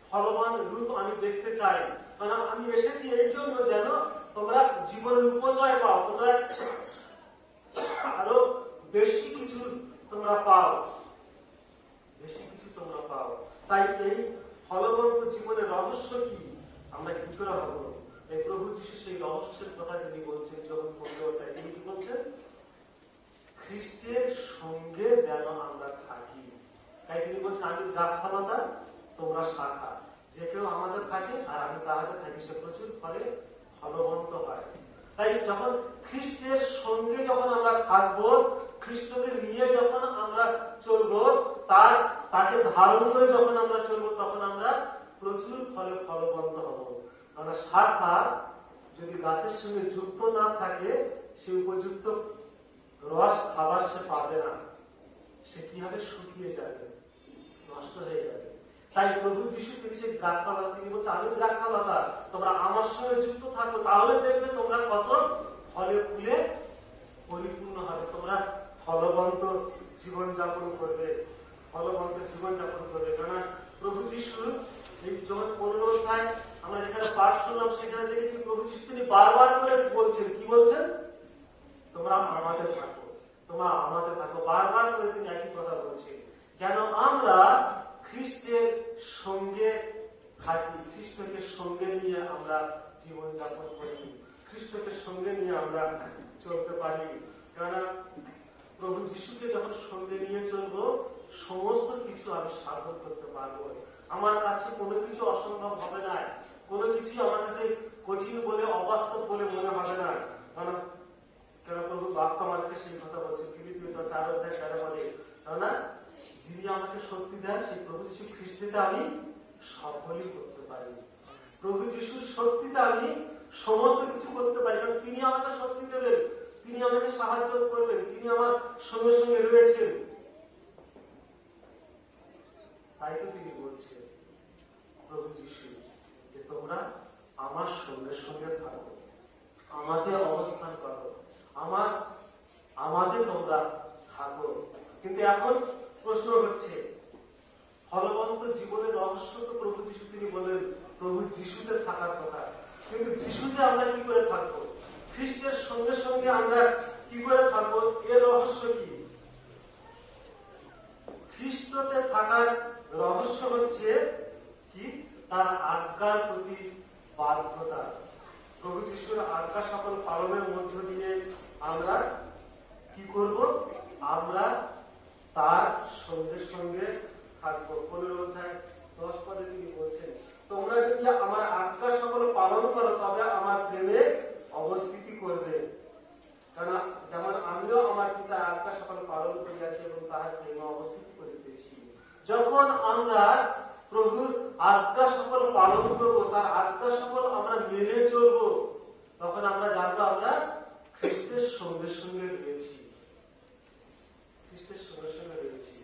ফলবান রূপ আমি দেখতে চাই। কারণ আমি এসেছি এই জন্য যেন তোমরা জীবনের উপজয় পাও, তোমরা আরো বেশি কিছু তোমরা পাও, বেশি কিছু তোমরা পাও। তাই এই ফলবন্ত জীবনের রহস্য কি, আমরা কি করে হব? এই প্রভু যিশু সেই রহস্যের কথা তিনি বলছেন যখন 15 অধ্যায়ে। তিনি কি বলছেন? খ্রিস্টের সঙ্গে যেন আমরা থাকি। তাই তিনি বলছেন আমি দ্রাক্ষালতা, তোমরা শাখা। যে কেউ আমাদের থাকে আর আমি তাহাদের থাকি, সে প্রচুর ফলে ফলবন্ত হয়। তাই যখন খ্রিস্টের সঙ্গে যখন আমরা থাকবো, খ্রিস্টকে নিয়ে যখন আমরা চলবো, তাকে ধারণ করে যখন আমরা চলবো, তখন আমরা প্রচুর ফলে ফলবন্ত হব। কারণ শাখা যদি গাছের সঙ্গে যুক্ত না থাকে, সে উপযুক্ত রস খাবার সে পাবে না, সে কিভাবে শুকিয়ে যাবে, নষ্ট হয়ে যাবে। তাই প্রভু যিশু তিনি সেই দ্রাক্ষালতা, তিনি বলছে আমি দ্রাক্ষালতা, তোমরা আমার সঙ্গে যুক্ত থাকো, তাহলে দেখবে তোমরা কত ফলে ফুলে পরিপূর্ণ হবে, তোমরা ফলবন্ত জীবনযাপন করবে, ফলবন্ত জীবনযাপন করবে। কেন প্রভু যিশু এই যখন 15 অধ্যায় আমরা যেখানে পাঠ শুনলাম, সেখানে দেখেছি প্রভু যিশু তিনি বারবার করে বলছেন, কি বলছেন? তোমরা আমাদের থাকো, তোমরা আমাদের থাকো। বারবার করে তিনি একই কথা বলছেন, যেন আমরা খ্রিস্টের সঙ্গে থাকি, খ্রিস্টকে সঙ্গে নিয়ে আমরা জীবনযাপন করি, খ্রিস্টকে সঙ্গে নিয়ে আমরা চলতে পারি। কেননা প্রভু যিশুকে যখন সঙ্গে নিয়ে চলবো, সমস্ত কিছু আমি সাধন করতে পারবো। আমার কাছে কোনো কিছু অসম্ভব হবে না, কোনো কিছু আমার কাছে কঠিন বলে, অবাস্তব বলে মনে হবে না। কারণ প্রভু বাক্য আমাদেরকে সেই কথা বলছে, ফিলিপিও 4 অধ্যায় 13 পদে, কেননা যিনি আমাকে শক্তি দেন, সেই প্রভু যিশু খ্রিস্টে আমি সফলই করতে পারি। প্রভু যিশুর শক্তিতে আমি সমস্ত কিছু করতে পারি, কারণ তিনি আমাকে শক্তি দেবেন, তিনি আমাকে সাহায্য করবেন, তিনি আমার সঙ্গে সঙ্গে রয়েছেন। তাই তো তিনি বলছেন প্রভু যিশু যে তোমরা আমার সঙ্গে সঙ্গে থাকো, আমাদের অবস্থান করো, আমাদের তোমরা থাকো। কিন্তু এখন প্রশ্ন হচ্ছে, ফলবন্ত জীবনের রহস্য তো প্রভু যিশু তিনি বলেন প্রভু যিশুতে থাকার কথা, কিন্তু যিশুতে আমরা কি করে থাকবো, খ্রিস্টের সঙ্গে সঙ্গে আমরা কি করে থাকবো, এর রহস্য কি? খ্রিস্টতে থাকার রহস্য হচ্ছে কি? তার আজ্ঞার প্রতি বাধ্যতা। প্রভু যিশুর আজ্ঞা সকল পালনের মধ্য দিয়ে আমরা কি করব? আমরা তার সঙ্গে সঙ্গে থাকবো। 15 অধ্যায় 10 পদে তিনি বলছেন, তোমরা যদি আমার আজ্ঞা সকল পালন করো, তবে আমার প্রেমে অবস্থিতি করবে। কারণ যেমন আমিও আমার পিতার আজ্ঞা সকল পালন করিয়াছি এবং তাহার প্রেমে অবস্থিতি করিতেছি। যখন আমরা প্রভুর আজ্ঞা সকল পালন করবো, তার আজ্ঞা সকল আমরা মেনে চলবো, তখন আমরা জানবো আমরা খ্রিস্টের সঙ্গে সঙ্গে রয়েছি, খ্রিস্টের সঙ্গে সঙ্গে রয়েছি।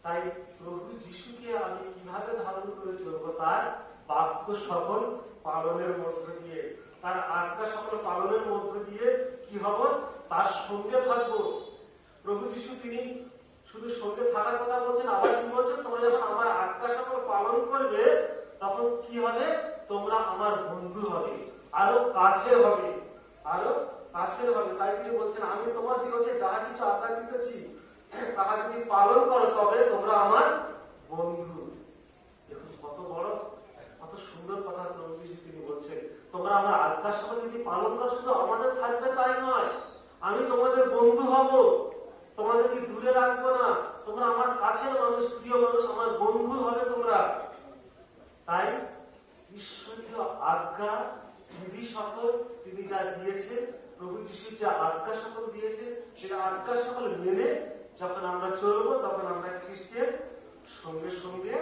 তাই প্রভু যিশুকে আমি কিভাবে ধারণ করে চলবো? তার বাক্য সকল পালনের মধ্য দিয়ে, তার আজ্ঞা সকল পালনের মধ্য দিয়ে কি হব? তার সঙ্গে থাকবো। প্রভু যিশু তিনি শুধু সঙ্গে থাকার কথা বলছেন, আবার কি বলছেন? তোমরা যখন আমার আজ্ঞা সকল পালন করবে, তখন কি হবে? তোমরা আমার বন্ধু হবে, আরো কাছে হবে, আরো কাছে হবে। তাই তিনি বলছেন, আমি তোমার দিগকে যাহা কিছু আজ্ঞা দিতেছি, তাহা যদি পালন করো, তবে তোমরা আমার বন্ধু। দেখুন কত বড়, কত সুন্দর কথা প্রভু যিশু তিনি বলছেন, তোমরা আমার আজ্ঞার সাথে যদি পালন করো, শুধু আমাদের থাকবে তাই নয়, আমি তোমাদের বন্ধু হব, তোমাদেরকে দূরে রাখবো না, তোমরা আমার কাছের মানুষ, প্রিয় মানুষ, আমার বন্ধু হবে তোমরা। তাই ঈশ্বরীয় আজ্ঞা বিধি সকল তিনি যা দিয়েছেন, প্রভু যিশু যা আজ্ঞা সকল দিয়েছে, সেটা আজ্ঞা সকল মেনে যখন আমরা চলবো তখন আমরা খ্রিস্টের সঙ্গে সঙ্গে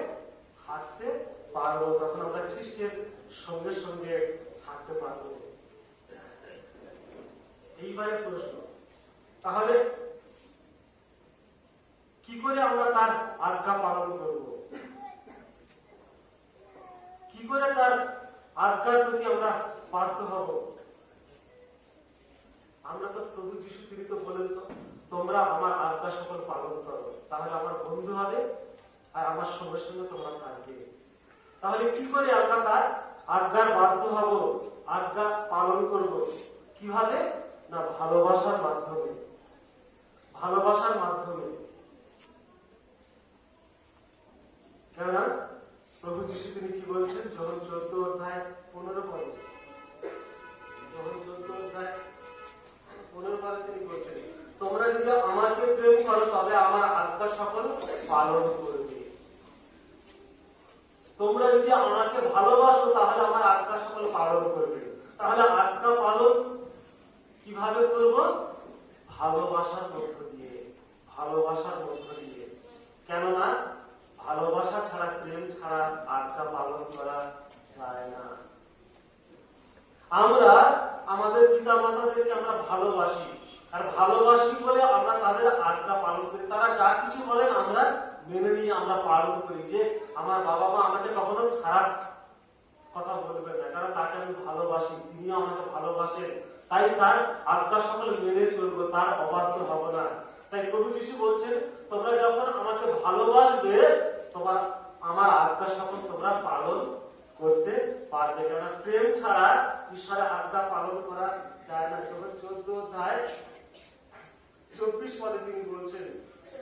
হাঁটতে পারবো, তখন আমরা খ্রিস্টের সঙ্গে সঙ্গে হাঁটতে পারবো। এইবারে প্রশ্ন, তাহলে কি করে আমরা তার আজ্ঞা পালন করব? কি করে তার আজ্ঞার প্রতি আমরা বাধ্য হব? আমরা তো প্রভু যিশু তিনি তো বলেন তো, তোমরা আমার আজ্ঞা সকল পালন করো, তাহলে আমার বন্ধু হবে আর আমার সঙ্গে সঙ্গে তোমরা থাকবে। তাহলে কি করে আমরা তার আজ্ঞার বাধ্য হব, আজ্ঞা পালন করব? কিভাবে? না, ভালোবাসার মাধ্যমে। ভালোবাসার মাধ্যমে। কেননা প্রভু যিশু তিনি কি বলছেন? যোহন 14:15 পদে, যোহন 14:15 পদে তিনি বলছেন, তোমরা যদি আমাকে প্রেম করো তবে আমার আজ্ঞা সকল পালন করবে। তোমরা যদি আমাকে ভালোবাসো তাহলে আমার আজ্ঞা সকল পালন করবে। তাহলে আজ্ঞা পালন কিভাবে করব? ভালোবাসার মধ্য দিয়ে। ভালোবাসার মধ্য দিয়ে। কেননা ভালোবাসা ছাড়া, প্রেম ছাড়া আজ্ঞা পালন করা যায় না। আমরা আমাদের পিতা মাতাদেরকে আমরা ভালোবাসি, আর ভালোবাসি বলে আমরা তাদের আজ্ঞা পালন করি। তারা যা কিছু বলেন আমরা মেনে নিয়ে আমরা পালন করি, যে আমার বাবা মা আমাকে কখনো খারাপ কথা বলবেন না, কারণ তাকে আমি ভালোবাসি, তিনিও আমাকে ভালোবাসেন, তাই তার আজ্ঞা সকল মেনে চলবো, তার অবাধ্য হব না। তাই প্রভু যিশু বলছেন, তোমরা যখন আমাকে ভালোবাসবে তোমার আমার আজ্ঞা সকল তোমরা পালন করতে পারবে। কেননা প্রেম ছাড়া ঈশ্বরের আজ্ঞা পালন করা যায় না। 14:24 পদে তিনি বলছেন,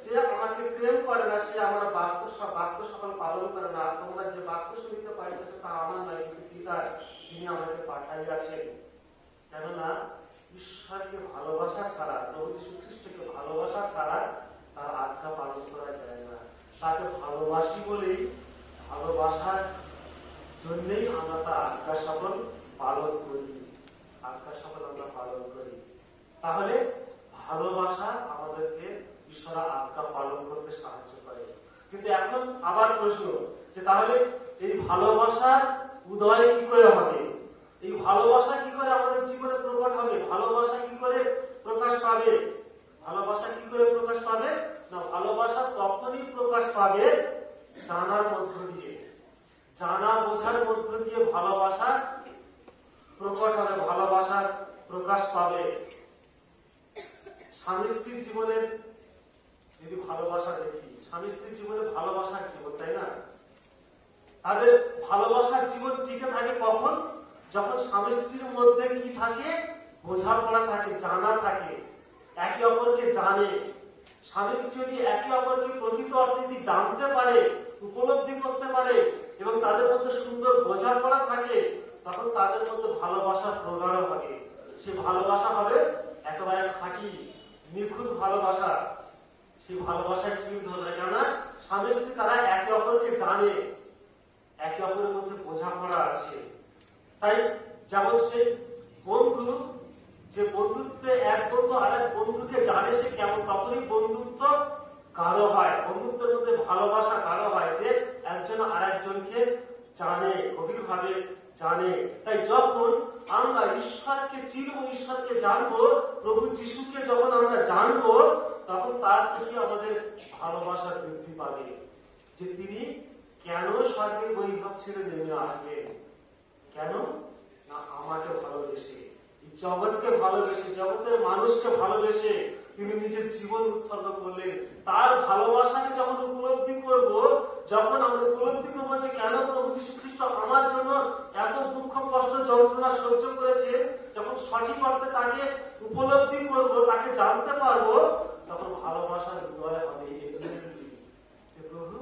যে আমাকে প্রেম করে না সে আমার বাক্য সকল পালন করে না। তোমরা যে বাক্য শুনিতে পাইতেছ তা আমার নয়, কিন্তু পিতা তিনি আমাকে পাঠাইয়াছেন। কেননা ঈশ্বরকে ভালোবাসা ছাড়া, প্রভু যীশু খ্রিস্টকে ভালোবাসা ছাড়া তার আজ্ঞা পালন করা যায় না। তাকে ভালোবাসি বলেই, ভালোবাসার জন্যই আমরা তার আজ্ঞা সকল পালন করি। আজ্ঞা সকল আমরা পালন করি। তাহলে ভালোবাসা আমাদেরকে ঈশ্বরের আজ্ঞা পালন করতে সাহায্য করে। কিন্তু এখন আবার প্রশ্ন, যে তাহলে এই ভালোবাসার উদয় কি করে হবে? এই ভালোবাসা কি করে আমাদের জীবনে প্রকট হবে? ভালোবাসা কি করে প্রকাশ পাবে? ভালোবাসা কি করে প্রকাশ পাবে? না, ভালোবাসা তখনই প্রকাশ পাবে জানার মধ্য দিয়ে। জানা বোঝার মধ্য দিয়ে ভালোবাসা প্রকট হবে, ভালোবাসার প্রকাশ পাবে। স্বামী স্ত্রীর জীবনে যদি ভালোবাসা দেখি, স্বামী স্ত্রীর জীবনে ভালোবাসার জীবন, তাই না? তাদের ভালোবাসার জীবন টিকে থাকে কখন? যখন স্বামী স্ত্রীর মধ্যে কি থাকে? বোঝাপড়া থাকে, জানা থাকে, একে অপরকে জানে। স্বামী স্ত্রী যদি একে অপরকে প্রকৃত অর্থে জানতে পারে, উপলব্ধি করতে পারে এবং তাদের মধ্যে সুন্দর বোঝাপড়া থাকে, তখন তাদের মধ্যে ভালোবাসার প্রগাঢ় হবে। সে ভালোবাসা হবে একেবারে খাঁটি, নিখুঁত ভালোবাসা। সেই ভালোবাসায় চির ধরবে, কেননা স্বামী স্ত্রী তারা একে অপরকে জানে, একে অপরের মধ্যে বোঝাপড়া আছে। তাই যেমন সে বন্ধু, যে বন্ধুত্বে এক বন্ধু আর এক বন্ধুকে জানে সে কেমন, তখনই বন্ধুত্ব গাঢ় হয়, বন্ধুত্বের মধ্যে ভালোবাসা গাঢ় হয়, যে একজন আর একজনকে জানে, গভীরভাবে জানে। তাই যখন আমরা ঈশ্বরকে চিনব, ঈশ্বরকে জানবো, প্রভু যিশুকে যখন আমরা জানবো, তখন তার প্রতি আমাদের ভালোবাসা বৃদ্ধি পাবে, যে তিনি কেন স্বর্গের বৈভব ছেড়ে নেমে আসলেন। কেন? না, আমাকে ভালোবেসে, জগৎকে ভালোবেসে, জগতের মানুষকে ভালোবেসে তিনি নিজের জীবন উৎসর্গ করলেন। তার ভালোবাসাকে যখন উপলব্ধি করব, যখন আমরা উপলব্ধি করবো যে কেন প্রভু যীশু খ্রিস্ট আমার জন্য এত দুঃখ কষ্ট যন্ত্রণা সহ্য করেছে, যখন সঠিক অর্থে তাকে উপলব্ধি করব, তাকে জানতে পারবো, তখন ভালোবাসার হৃদয় হবে। প্রভু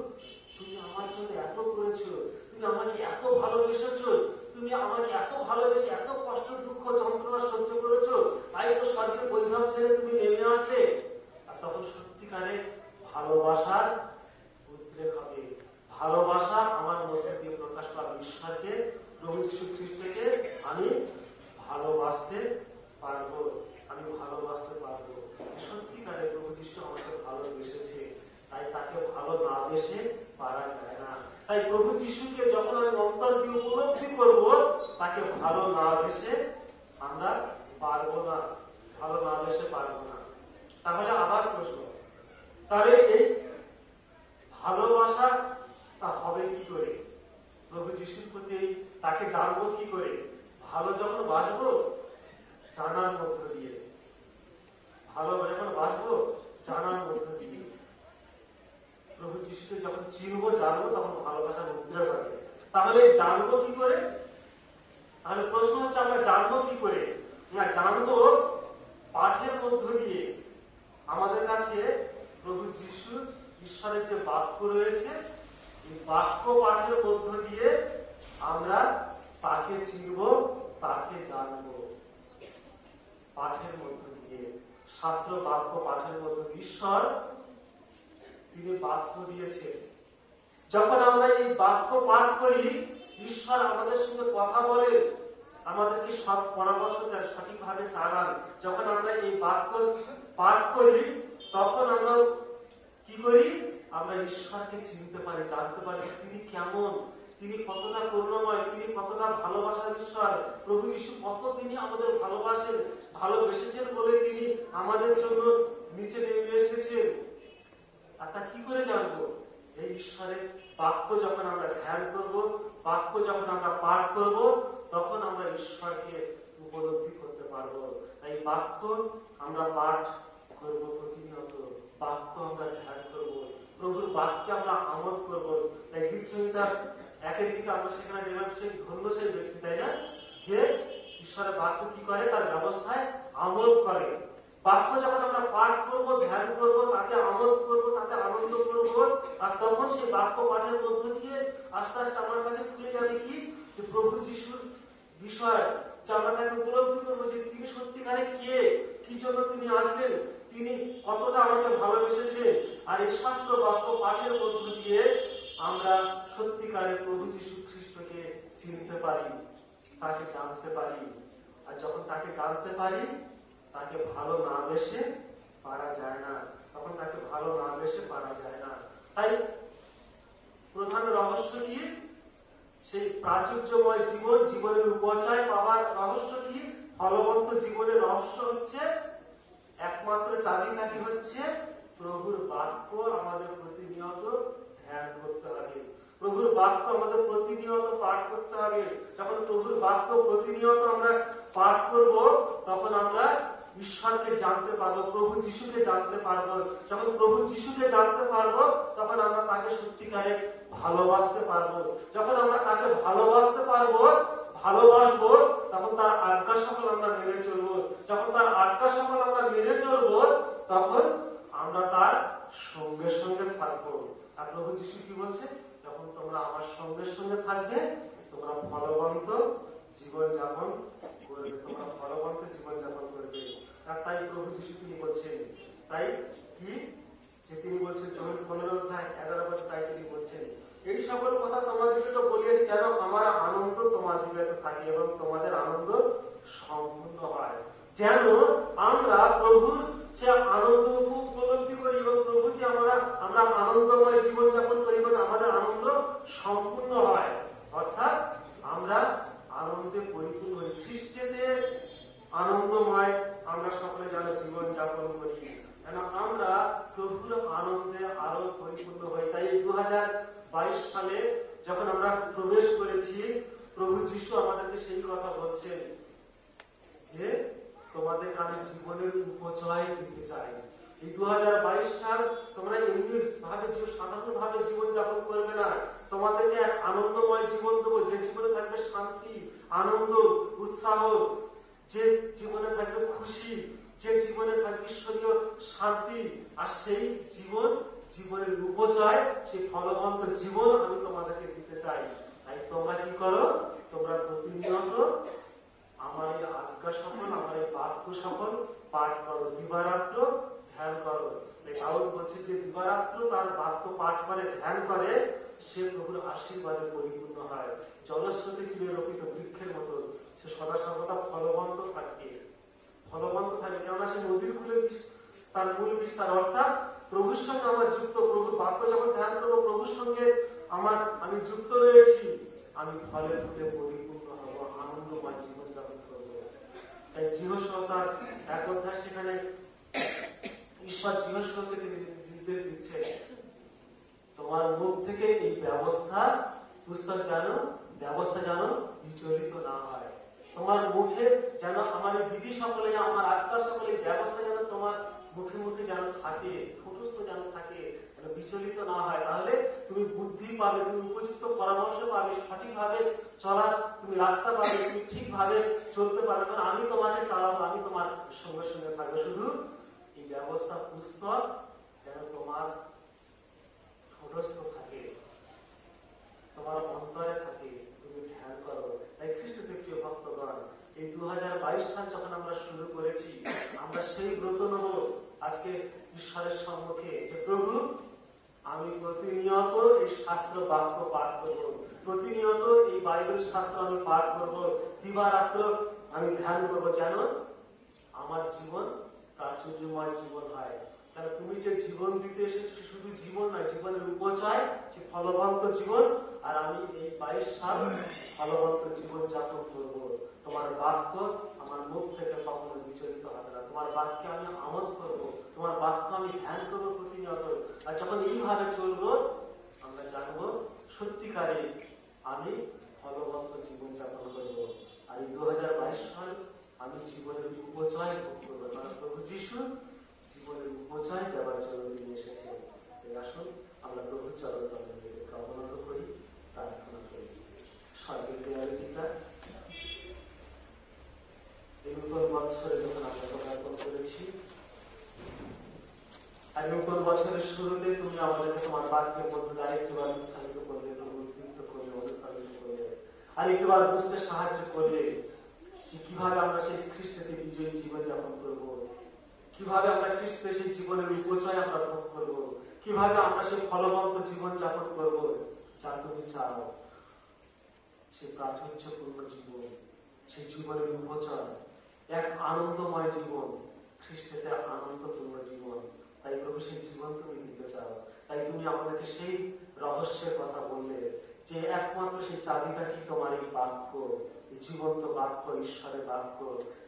তুমি আমার জন্য এত করেছো, তুমি আমাকে এত ভালোবেসেছো, তুমি আমাকে এত ভালোবেসে এত কষ্ট দুঃখ যন্ত্রণা সহ্য করেছো, তাই তো স্বর্গের বৈভব ছেড়ে তুমি নেমে আসলে। আর তখন সত্যিকারে ভালোবাসার উদ্রেক হবে, ভালোবাসা আমার মধ্যে দিয়ে প্রকাশ পাবে, ঈশ্বরকে বাঁচতে পারবো, আমি ভালোবাসতে পারবো। সত্যিকারে প্রভু যিশু আমাকে ভালোবেসেছে, তাই তাকে ভালো না বেসে পারা যায় না। তাই প্রভু যিশুকে যখন আমি অন্তর দিয়ে উপলব্ধি করব, তাকে ভালো না বেসে আমরা পারবো না, ভালো না বেসে পারবো না। তাহলে আবার প্রশ্ন, তাহলে এই ভালোবাসা তা হবে কি করে? প্রভু যিশুর প্রতি তাকে জানবো কি করে? ভালো যখন বাসবো জানার মধ্য দিয়ে, ভালো যখন বাসবো জানার মধ্য দিয়ে। প্রভু যিশুকে যখন চিনবো জানবো তখন ভালোবাসা মুদ্রা পাবে। তাহলে জানবো কি করে? তাহলে প্রশ্ন হচ্ছে আমরা জানবো কি করে? না, জানবো পাঠের মধ্য দিয়ে। আমাদের কাছে প্রভু যিশু ঈশ্বরের যে বাক্য রয়েছে, এই বাক্য পাঠের মধ্য দিয়ে আমরা তাকে চিনব, তাকে জানবো। পাঠের মধ্য দিয়ে, শাস্ত্র বাক্য পাঠের মধ্য দিয়ে। ঈশ্বর তিনি বাক্য দিয়েছে, যখন আমরা এই বাক্য পাঠ করি, ঈশ্বর আমাদের সঙ্গে কথা বলে, আমাদেরকে সব পরামর্শ দেন, সঠিকভাবে চালান। যখন আমরা এই বাক্য পাঠ করি, তখন আমরা কি করি? আমরা ঈশ্বরকে চিনতে পারি, জানতে পারি তিনি কেমন, তিনি কতটা করুণাময়, তিনি কতটা ভালোবাসার ঈশ্বর। প্রভু যিশু কত তিনি আমাদের ভালোবাসেন, ভালোবেসেছেন বলে তিনি আমাদের জন্য নিচে নেমে এসেছেন। আর তা কি করে জানবো? এই ঈশ্বরের বাক্য যখন আমরা ধ্যান করব, বাক্য যখন আমরা পাঠ করব, তখন আমরা ঈশ্বরকে উপলব্ধি করতে পারবো। তাই বাক্য আমরা পাঠ করব প্রতিনিয়ত, বাক্য আমরা ধ্যান করব, প্রভুর বাক্যে আমরা আমোদ করব। তাই গীত সংহিতার 1 দিকে আমরা সেখানে দেখলাম সেই ধন্য সেই ব্যক্তি, তাই না, যে ঈশ্বরের বাক্য কি করে? তার ব্যবস্থায় আমোদ করে। বাক্য যখন আমরা পাঠ করব, ধ্যান করব, তাকে আমোদ করব, তাকে আনন্দ করব, আর তখন সেই বাক্য পাঠের মধ্য দিয়ে আস্তে আস্তে আমার কাছে খুলে যাবে কি? যে প্রভু যিশুর বিষয়, যে আমরা তাকে উপলব্ধি করবো যে তিনি সত্যিকারে কে, কি জন্য তিনি আসলেন, তিনি কতটা আমাকে ভালোবেসেছে। আর এই শাস্ত্র বাক্য পাঠের মধ্য দিয়ে আমরা সত্যিকারে প্রভু যিশু খ্রিস্টকে চিনতে পারি, তাকে জানতে পারি। আর যখন তাকে জানতে পারি, তাকে ভালো না বেসে পারা যায় না, তখন তাকে ভালো না বেসে পারা যায় না। তাই প্রধান রহস্য কি? সেই প্রাচুর্যময় জীবন, জীবনের উপচয় পাওয়ার রহস্য কি? ফলবন্ত জীবনের রহস্য হচ্ছে, একমাত্র চাবিকাঠি হচ্ছে প্রভুর বাক্য আমাদের প্রতিনিয়ত ধ্যান করতে হবে, প্রভুর বাক্য আমাদের প্রতিনিয়ত পাঠ করতে হবে। যখন প্রভুর বাক্য প্রতিনিয়ত আমরা পাঠ করব, তখন আমরা ঈশ্বরকে জানতে পারবো, প্রভু যিশুকে জানতে পারবো। যখন প্রভু যিশুকে জানতে পারবো, তখন আমরা তাকে সত্যিকারে ভালোবাসতে পারবো। যখন আমরা তাকে ভালোবাসতে পারবো, ভালোবাসবো, তখন তার আজ্ঞা সকল আমরা মেনে চলবো। যখন তার আজ্ঞা সকল আমরা মেনে চলবো, তখন আমরা তার সঙ্গে সঙ্গে থাকবো। আর প্রভু যিশু কি বলছে? যখন তোমরা আমার সঙ্গে সঙ্গে থাকবে, তোমরা ফলবন্ত জীবন যাপন করবে, তোমরা ফলবন্ত জীবন যাপন করবে। আর তাই প্রভু যিশু তিনি বলছেন, তাই কি যে তিনি বলছেন, যখন 15:11 তাই তিনি বলছেন, এই সকল কথা তোমাদেরকে তো বলিয়েছি যেন আমার আনন্দ তোমাদের থাকে এবং তোমাদের আনন্দ সম্পূর্ণ হয়। যেন আমরা প্রভুর সে আনন্দ উপলব্ধি করি এবং প্রভু যে আমরা আনন্দময় জীবন যাপন করি এবং আমাদের আনন্দ সম্পূর্ণ হয়, অর্থাৎ আমরা আনন্দে পরিপূর্ণ হই। খ্রিস্টের আনন্দময় আমরা সকলে যেন জীবন যাপন করি, যেন আমরা প্রভুর আনন্দে আরো পরিপূর্ণ হই। তাই 2022 সালে যখন আমরা প্রবেশ করেছি, প্রভু যিশু আমাদেরকে সেই কথা বলছেন যে তোমাদের আমি জীবনের উপচয় দিতে চাই। এই 2022 সাল তোমরা এমনি ভাবে সাধারণ ভাবে জীবন যাপন করবে না, তোমাদেরকে এক আনন্দময় জীবন দেবো, যে জীবনে থাকবে শান্তি, আনন্দ, উৎসাহ, যে জীবনে থাকবে খুশি, যে জীবনে থাকবে ঈশ্বরীয় শান্তি। আর সেই জীবনের উপচয়, সেই ফলবন্ত জীবন আমি তোমাদেরকে দিতে চাই। তাই তোমরা কি করো? তোমরা প্রতিনিয়ত আমার এই আজ্ঞা সকল, আমার এই বাক্য সকল পাঠ করো, দিবারাত্র ধ্যান করো। দাউদ বলছে যে দিবারাত্র তার বাক্য পাঠ করে, ধ্যান করে, সে প্রভুর আশীর্বাদে পরিপূর্ণ হয়। জলস্রোতে তীরে রোপিত বৃক্ষের মতো সে সদা সর্বদা ফলবন্ত থাকে। কেননা সে নদীর কূলে তার মূল বিস্তার, অর্থাৎ প্রভুর সঙ্গে আমার যুক্ত। প্রভুর বাক্য যখন ধ্যান করবো, প্রভুর সঙ্গে আমি যুক্ত রয়েছি, আমি ফলে ফুলে পরিপূর্ণ হব, আনন্দময় জীবন যাপন করবো। তাই গৃহসতার এক অধ্যায় সেখানে ঈশ্বর গৃহস্থকে নির্দেশ দিচ্ছে, তোমার মুখ থেকে এই ব্যবস্থা যেন বিচলিত না হয়। তোমার মুখে যেন আমার বিধি সকলে, আমার আত্মার সকলে ব্যবস্থা যেন তোমার মুখে মুখে যেন থাকে, ঠোঁটস্থ যেন থাকে, যেন বিচলিত না হয়। তাহলে তুমি বুদ্ধি পাবে, তুমি উপযুক্ত পরামর্শ পাবে, সঠিকভাবে চলার তুমি রাস্তা পাবে, তুমি ঠিকভাবে চলতে পারবে। কারণ আমি তোমাকে চালাবো, আমি তোমার সঙ্গে সঙ্গে থাকবো। শুধু এই ব্যবস্থা পুস্তক যেন তোমার ঠোঁটস্থ থাকে, তোমার অন্তরে থাকে, তুমি ধ্যান করো। তাই খ্রিস্টতে প্রিয় ভক্তগণ, এই 2022 সাল যখন আমরা শুরু করেছি, আমরা সেই ব্রত নেব আজকে ঈশ্বরের সম্মুখে, যে প্রভু আমি প্রতিনিয়ত এই শাস্ত্র বাক্য পাঠ করব, প্রতিনিয়ত এই বাইবেল শাস্ত্র আমি পাঠ করব, দিবারাত্র আমি ধ্যান করব, যেন আমার জীবন প্রাচুর্যময় জীবন হয়। কারণ তুমি যে জীবন দিতে এসেছো, শুধু জীবন নয়, জীবনের উপচয়, সে ফলবন্ত জীবন। আর আমি এই 22 সাল ফলবন্ত জীবন যাপন করব। তোমার বাক্য আমার মুখ থেকে কখনো বিচলিত হবে না। তোমার বাক্যে আমি আমোদ করবো, তোমার বাক্য আমি ধ্যান করবো প্রতিনিয়ত। আর যখন এইভাবে চলবো, আমরা জানবো সত্যিকারে আমি ফলবন্ত জীবন যাপন করবো। আর এই 2022 সাল আমি জীবনের উপচয় ভোগ করবো। কারণ প্রভু যিশু জীবনের উপচয় দেওয়ার জন্য তিনি এসেছে। আসুন আমরা প্রভুর চরণ তলে অবনত করি, প্রার্থনা করি। স্বর্গের দেয়ালে পিতা, এই নতুন বৎসরে যখন আমরা পদার্পণ করেছি, আর নতুন বছরের শুরুতে তুমি আমাদেরকে তোমার বাক্যের মধ্যে আরেকটিবার উৎসাহিত করলে, তুমি উদ্বৃত্ত করলে, অনুপ্রাণিত করলে, আর একটিবার বুঝতে সাহায্য করলে কিভাবে আমরা সেই খ্রিস্টকে বিজয়ী জীবন যাপন করবো, কিভাবে আমরা খ্রিস্টের সেই জীবনের উপচয় আমরা ভোগ করবো, কিভাবে আমরা সেই ফলবন্ত জীবন যাপন করবো যা তুমি চাও। সেই প্রাচুর্যপূর্ণ জীবন, সেই জীবনের উপচয়, এক আনন্দময় জীবন, খ্রিস্টেতে আনন্দপূর্ণ জীবন। তাই প্রভু সেই জীবন তুমি দিতে চাও। তাই তুমি আমাদেরকে সেই রহস্যের কথা বললে, যে একমাত্র সেই চাবিকাঠি তোমার এই বাক্য, জীবন্ত বাক্য, ঈশ্বরের বাক্য,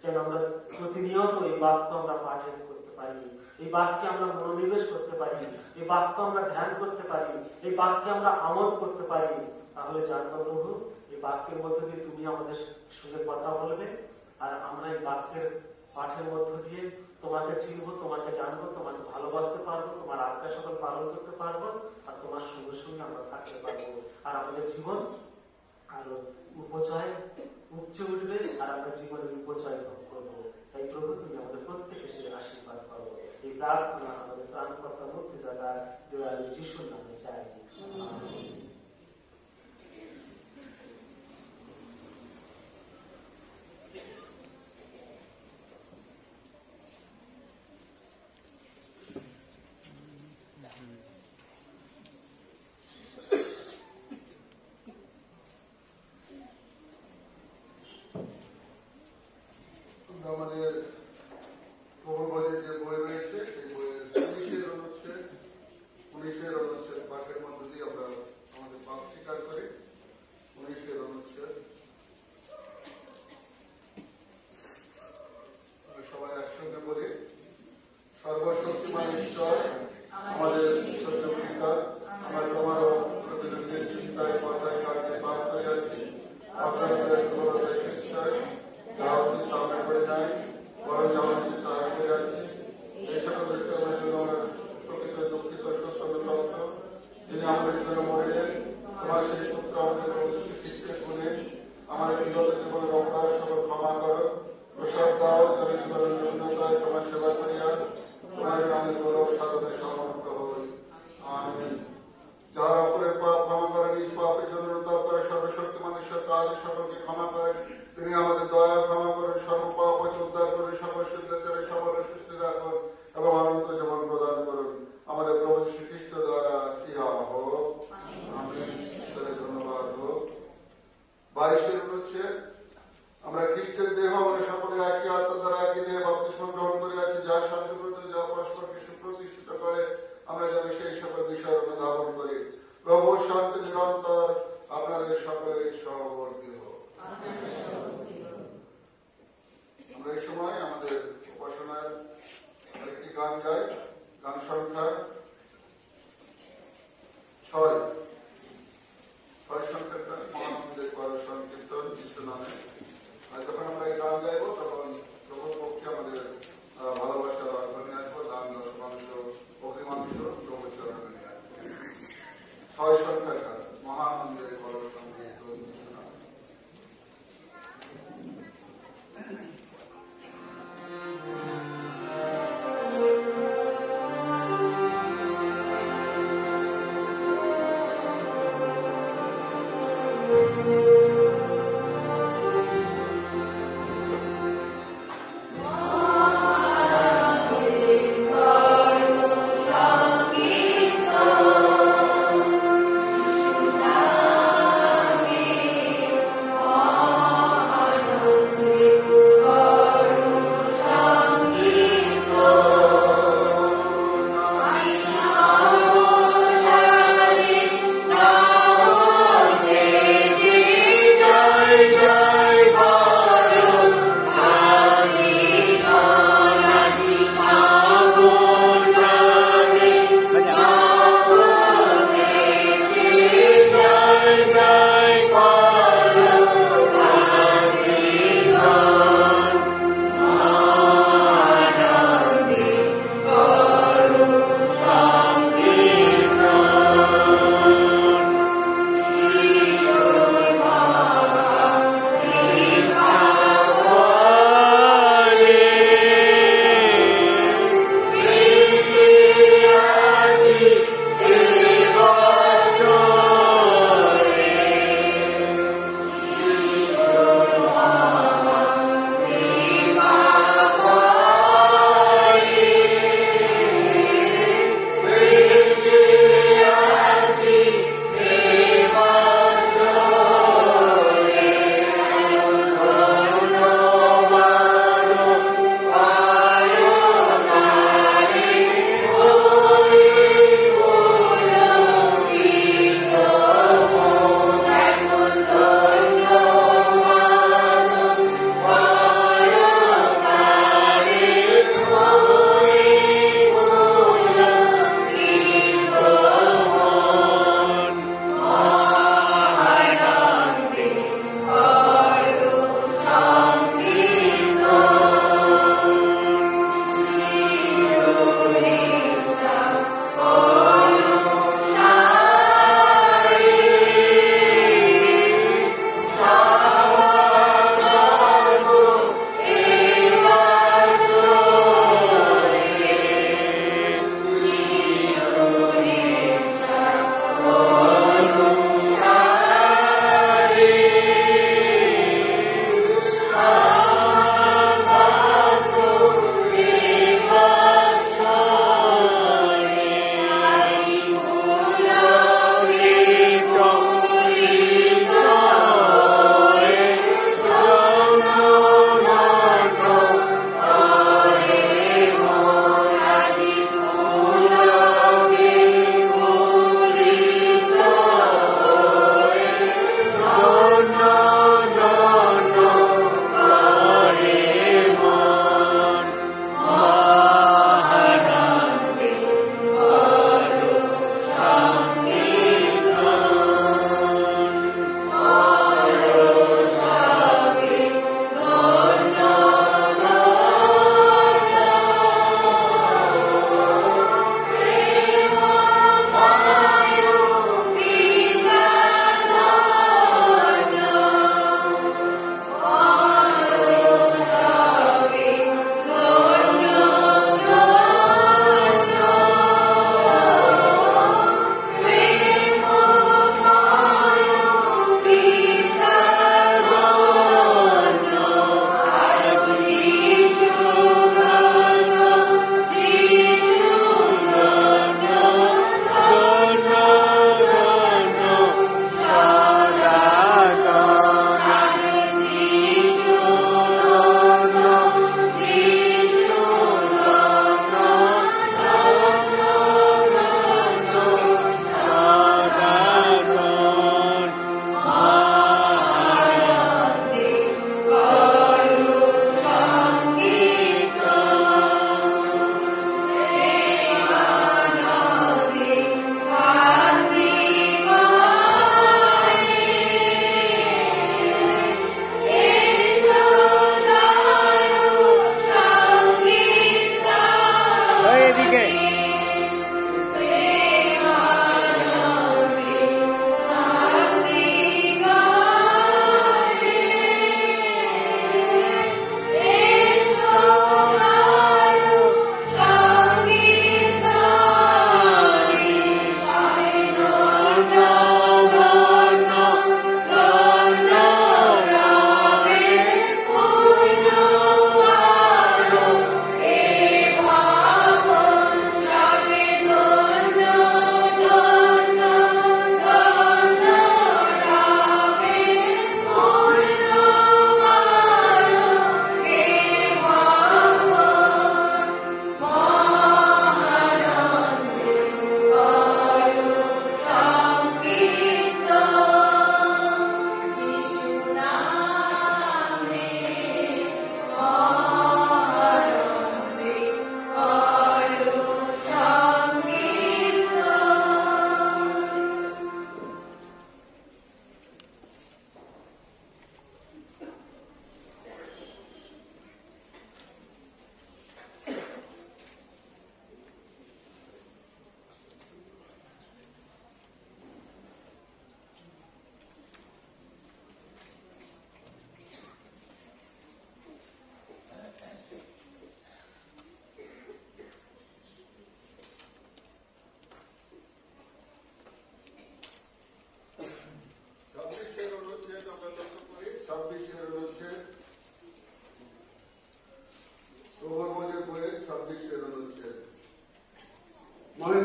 যেন আমরা প্রতিনিয়ত এই বাক্য আমরা পাঠন করতে পারি, এই বাক্যে আমরা মনোনিবেশ করতে পারি, এই বাক্য আমরা ধ্যান করতে পারি, এই বাক্যে আমরা আমোদ করতে পারি। তাহলে জানবো প্রভু, এই বাক্যের মধ্যে দিয়ে তুমি আমাদের সঙ্গে কথা বলবে, আর আমরা এই বাক্যের পাঠের মধ্য দিয়ে তোমাকে চিনবো, তোমাকে জানবো, তোমাকে ভালোবাসতে পারবো, তোমার আজ্ঞা সকল পালন করতে পারবো, আর তোমার সঙ্গে সঙ্গে আমরা থাকতে পারবো। আর আমাদের জীবন আরো উপচয় উপচে উঠবে, আর আমরা জীবনের উপচয় ভোগ করবো। তাই প্রভু তুমি আমাদের প্রত্যেকে সে আশীর্বাদ করবো। এই প্রার্থনা আমাদের ত্রাণকর্তা মুক্তিদাতা দয়ালু যিশুর নামে চাই। আমাদের প্রভুবাদের যে বই রয়েছে, সেই বইয়ের 19 অনুচ্ছেদ পাঠের মধ্য দিয়ে আমরা আমাদের পাপ স্বীকার করি। 19 অনুচ্ছেদ সবাই একসঙ্গে বলি। সর্বশক্তিমান ঈশ্বর, আমাদের সত্য পিতা, আমরা তোমার প্রতিনিধির চিন্তায়, কথায়, কাজে পাপ করে আছি। আপনার নিশ্চয় যা হচ্ছে সামনে করে নাই, বরং যেমন সাহায্য করে আছি। এই সকল দুষ্কর্মের জন্য আমরা প্রকৃত দুঃখিত, সত্যত যিনি আমাদের জন্য মরিলেন। তোমার সেই পুত্র আমাদের খ্রিস্টের গুণে আমাদের বিগত জীবনের অপরাধ সকল ক্ষমা করো, প্রসাদ দাও, তবে জীবনের উন্নতায় তোমার সেবা করিয়া তোমার নামে গৌরব সাধনে সমর্থ হই। আমিন। যারা অপরের পাপ ক্ষমা করেন, নিজ পাপের জন্য অনুতাপ করে, সর্বশক্তিমান ঈশ্বর তাদের সকলকে ক্ষমা করেন। তিনি আমাদের দয়া ক্ষমা করেন, সর্বপাপ উদ্ধার করেন, সকল শুদ্ধাচারে সকল সুস্থ রাখুন এবং আনন্দ জীবন প্রদান করুন। আমাদের প্রভু শ্রীখ্রিস্ট দ্বারা ইহা হোক। আমিন। ঈশ্বরের ধন্যবাদ হোক। 22 অনুচ্ছেদ আমরা সহবর্তী হোক। আমরা এই সময় আমাদের উপাসনার আরেকটি গান গাই, গান সংখ্যা 6 সংখ্যার গান, মহানন্দের করো সংকীর্তন যিশু নামে। আর যখন আমরা এই গান গাইব তখন প্রভুর পক্ষে আমাদের ভালোবাসার অর্ঘ নিয়ে আসবো, দান দশমাংশ অগ্রিমাংশ প্রভুর চরণে নিয়ে আসবো। 6 সংখ্যার গান, মহানন্দের করো সংকীর্তন যিশু নামে। Thank you.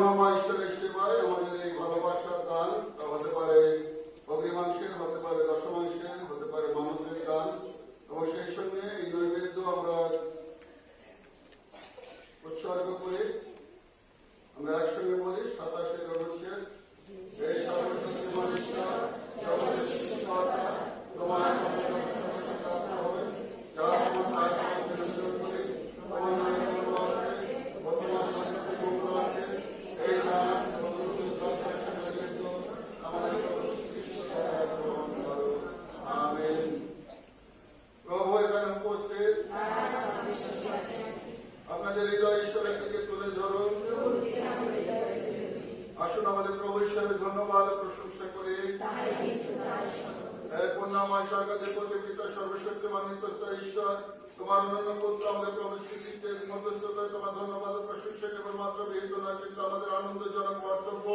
মহামা ঈশ্বরের সেবায় আমাদের এই ভালোবাসার দান হতে পারে অগ্রিমাংশের, হতে পারে দশমাংশের, হতে পারে মানবের দান, এবং সেই সঙ্গে এই নৈবেদ্য আমরা উৎসর্গ করে আমরা একসঙ্গে বলি 27 অনুচ্ছেদ, এই সর্বশক্তিমান ঈশ্বর জগতের সৃষ্টিকর্তা, তোমার আপনাদের হৃদয় ঈশ্বরের দিকে তুলে ধরুন। আসুন আমাদের প্রভু ঈশ্বরের ধন্যবাদ প্রশংসা করে পূর্ণাময় স্বর্গের পিতা সর্বশক্তিমান নিত্যস্থায়ী ঈশ্বর, তোমার অনন্য পুত্র আমাদের প্রভু শ্রীখ্রিস্টের মধ্যস্থতায় তোমার ধন্যবাদ ও প্রশংসা কেবলমাত্র বিহিত নয়, কিন্তু আমাদের আনন্দজনক কর্তব্য।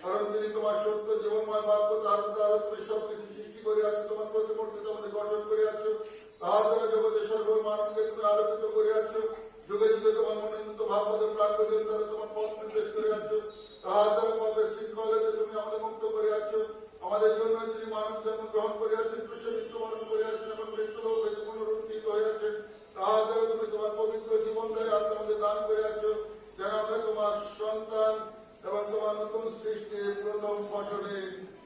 কারণ তিনি তোমার সত্য জীবনময় বাক্য তার দ্বারা তুমি সবকিছু সৃষ্টি করে আছো, তোমার প্রতিমূর্তিতে আমাদের গঠন করে আছো, তাহার দ্বারা জগতের সর্বমানবকে তুমি আলোকিত করে আছো। যুগে যুগে তোমার মনোনীত ভাববাদের প্রাকৃতিক দ্বারা তোমার পথ নির্দেশ করে আছো, তাহার দ্বারা পাপের শৃঙ্খলাতে তুমি আমাদের মুক্ত করে আছো। আমাদের জন্য তিনি মানব জন্ম গ্রহণ করে আছেন, ক্রুশে মৃত্যুবরণ করে আছেন এবং মৃত্যুলোক হইতে পুনরুত্থিত হয়ে আছেন। তাহার দ্বারা তুমি তোমার পবিত্র জীবনদায়ী আত্মা আমাদের দান করে আছো, যেন আমরা তোমার সন্তান এবং তোমার নতুন সৃষ্টির প্রথম ফসলে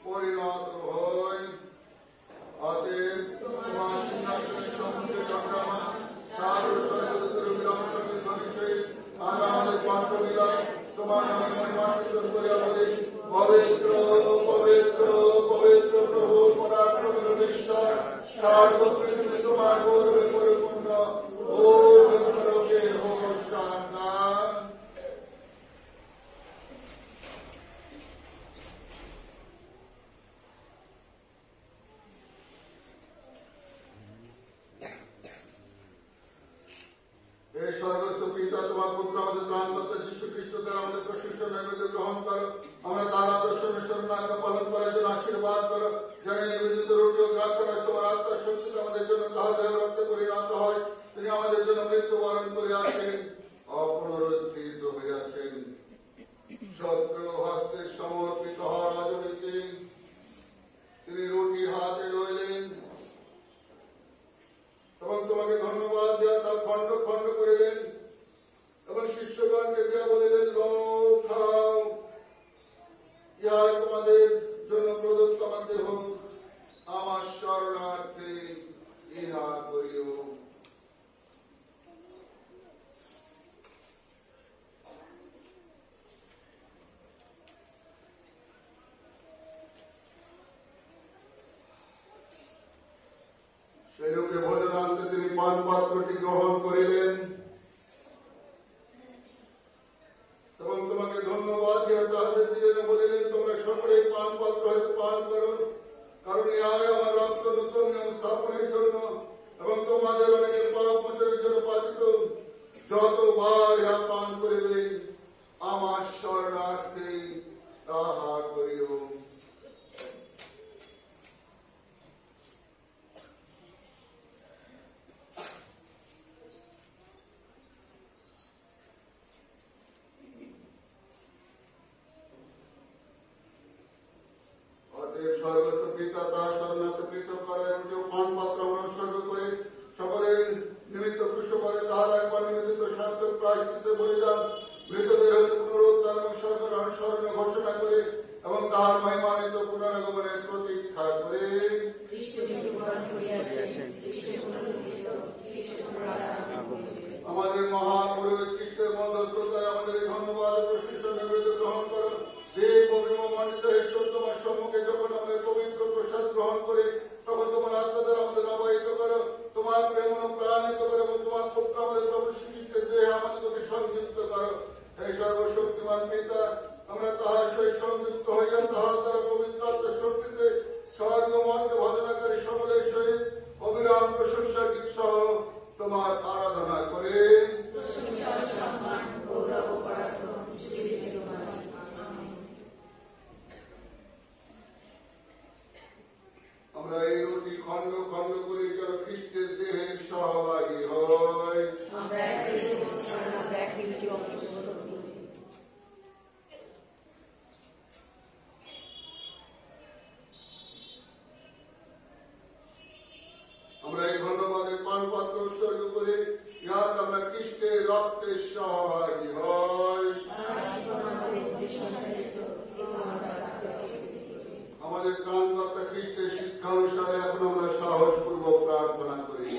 পরিণত হই। অতএব তোমার সিংহাসনের সম্মুখে চন্দ্রমান সার্বস্বর্গদূতের অভিলাষণের ধ্বনিতে আমরা আমাদের কণ্ঠ মিলাই তোমার নামে মহিমান্বিত করিয়া বলি, পবিত্র পবিত্র পবিত্র প্রভু পরাক্রমের ঈশ্বর, সারা পৃথিবী তোমার গৌরবে পরিপূর্ণ। ও জন্মলোকে হোসান্না। এই স্বর্গস্থ পিতা তোমার পুত্র আমাদের ত্রাণকর্তা যীশু খ্রিস্ট দ্বারা আমাদের প্রশংসা নৈবেদ্য গ্রহণ করো। আমরা তার আদর্শ অনুসরণ আজ্ঞা পালন করার জন্য আশীর্বাদ করো, যেন নিবেদিত রুটি ও দ্রাক্ষারস তোমার আত্মার শক্তিতে আমাদের জন্য তাহা দেহ রক্তে পরিণত হয়। তিনি আমাদের জন্য মৃত্যুবরণ করে আছেন, অপুনরুত্থিত হইয়াছেন, শত্রু হস্তে সমর্পিত হওয়ার রাজনীতি। তিনি রুটি হাতে লইলেন এবং তোমাকে ধন্যবাদ দেওয়া তার খণ্ড খণ্ড করিলেন এবং শিষ্যগণকে দেওয়া বলিলেন, লও খাও, ইহাই তোমাদের জন্য প্রদত্ত আমার দেহ, আমার শরণার্থে ইহা করিও। সেইরূপে ভোজনান্তে তিনি পান পাত্রটি গ্রহণ করিলেন এবং তোমাকে ধন্যবাদ দিয়ে তাহাদের দিলেন, বলিলেন, তোমরা সকলেই পান পাত্র হইতে পান করো, কারণ ইহাই আমার রক্ত নতুন নিয়ম স্থাপনের জন্য এবং তোমাদের অনেকের পাপ মোচনের জন্য পাঠিত। যতবার ইহা পান করিবে আমার শরণার্থে তাহা করিও। স্বর্গস্থ পিতা তাহার শরণার্থে পৃথক করেন, যে পান পাত্র আমরা উৎসর্গ করে সকলের নিমিত্ত ক্রুশ করে তাহার একবার নিবেদিত সার্থক প্রায়শ্চিত্তে বলিদান, মৃতদের হইতে পুনরুত্থান এবং স্বর্গের অনুসরণে ঘোষণা করে এবং তাহার মহিমান্বিত পুনরাগমনের প্রতীক্ষা করে। আমাদের মহাপুরুষ খ্রিস্টের মধ্যস্থতায় আমাদের এই ধন্যবাদ প্রশংসা নিবেদিত গ্রহণ করো। যে পবিত্র ঈশ্বর তোমার সম্মুখে যখন আমরা পবিত্র প্রসাদ গ্রহণ করি, তখন তোমার আত্মা দ্বারা আমাদের নবায়িত করো, তোমার প্রেম অনুপ্রাণিত করো এবং তোমার পুত্র আমাদের প্রভু শ্রীখ্রিস্টের দেহে আমাদেরকে সংযুক্ত করো। এই সর্বশক্তিমান পিতা, আমরা তাহার সহিত সংযুক্ত হইয়া তাহার দ্বারা পবিত্র আত্মার শক্তিতে স্বর্গমনকে ভজনাকারী সকলের সহিত অবিরাম প্রশংসা গীত সহ তোমার আরাধনা করে। আমরা এই রুটি খণ্ড খণ্ড করে যেন খ্রিস্টের দেহের সহভাগী হয়। রক্তের সহভাগী হয়। আমাদের ত্রাণকর্তা খ্রিস্টের শিক্ষা অনুসারে এখন আমরা সাহসপূর্বক প্রার্থনা করি।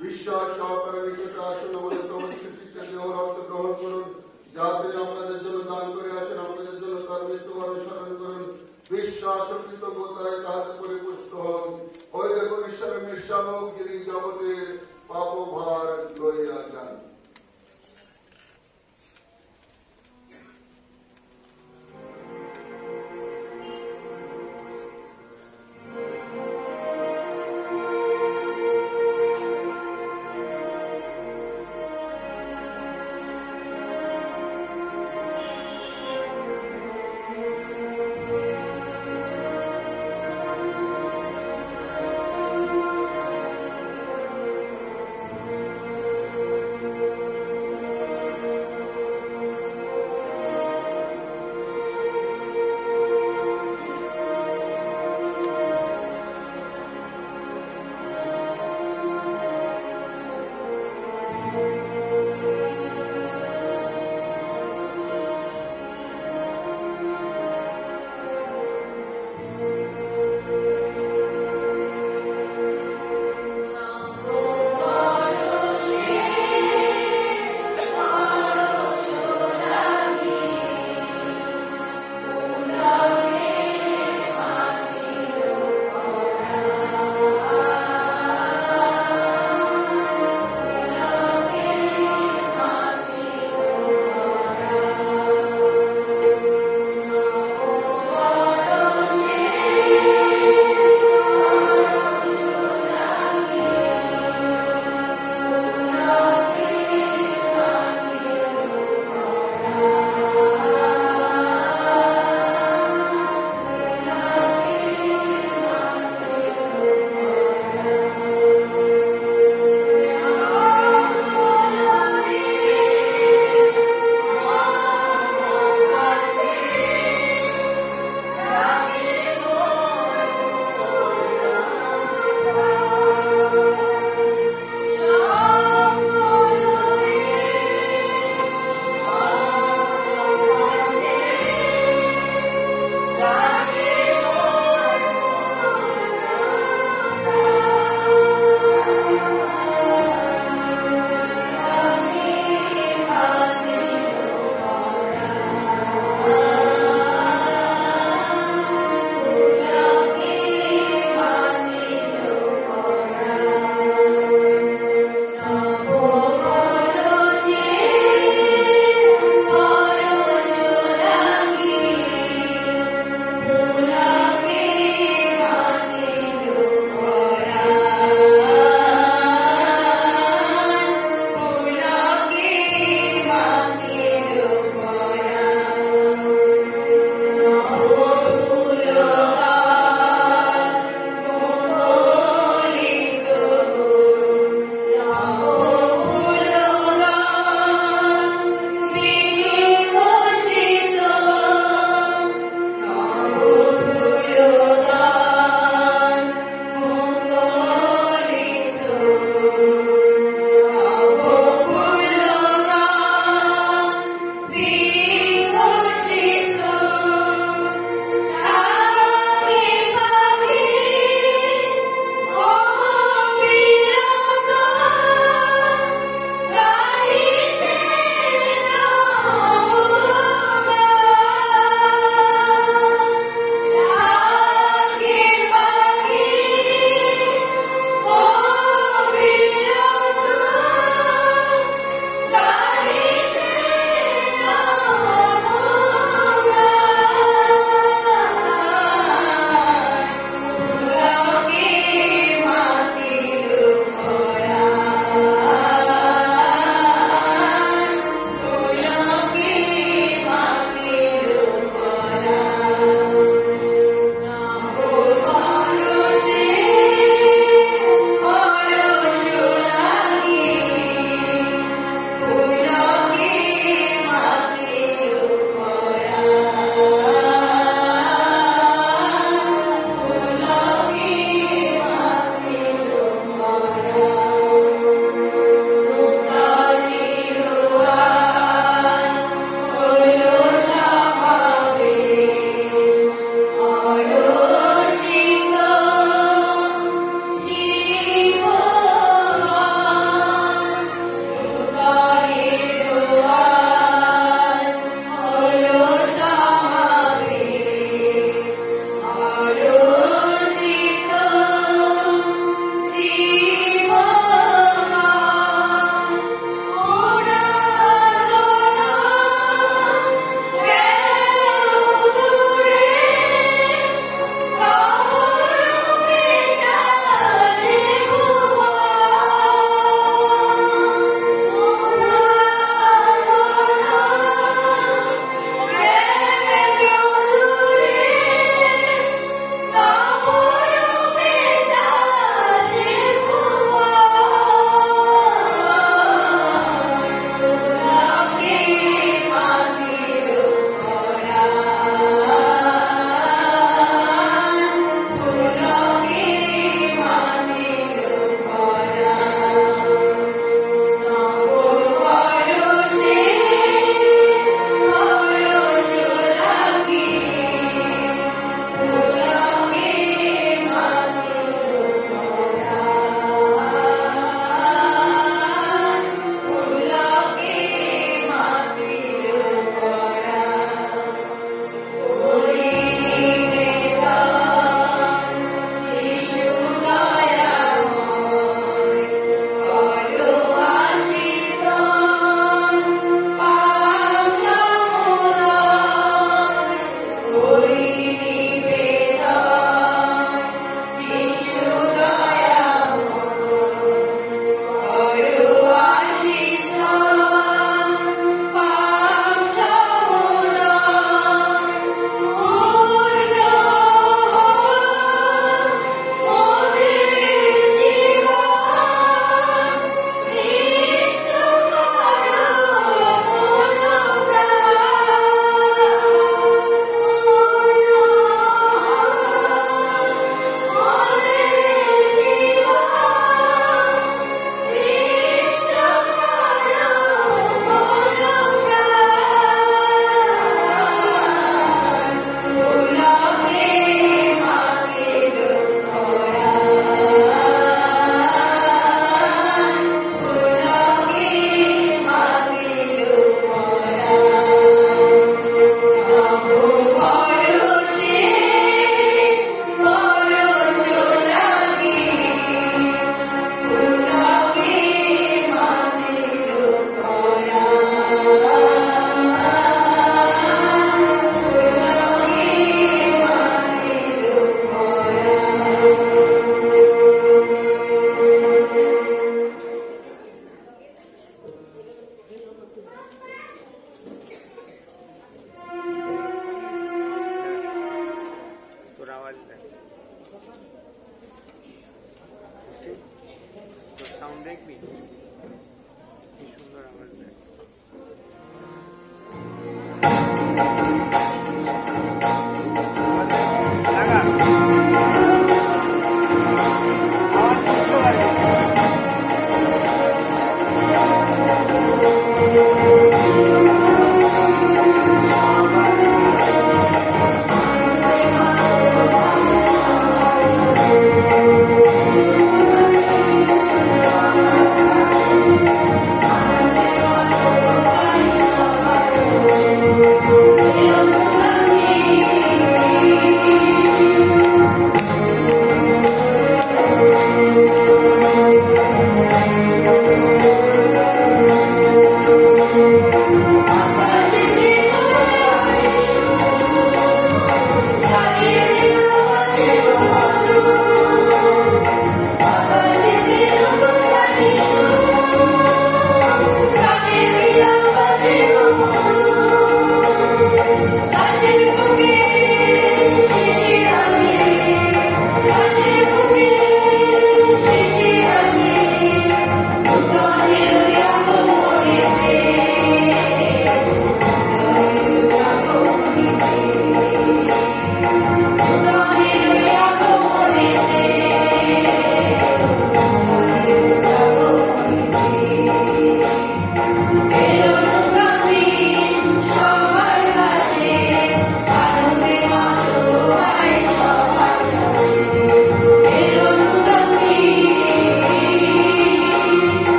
বিশ্বাস সহকারে নিকটে আসুন, আমাদের প্রভু খ্রিস্টের দেহ রক্ত গ্রহণ করুন, যা তিনি আপনাদের জন্য দান করে আছেন। আপনাদের জন্য তার মৃত্যুবরণ স্মরণ করুন, বিশ্বাস ও কৃতজ্ঞতায় তাহাতে পরিপুষ্ট হন। ওই দেখুন ঈশ্বরের নিঃস্বামক, যিনি জগতের পাপভার লইয়া যান।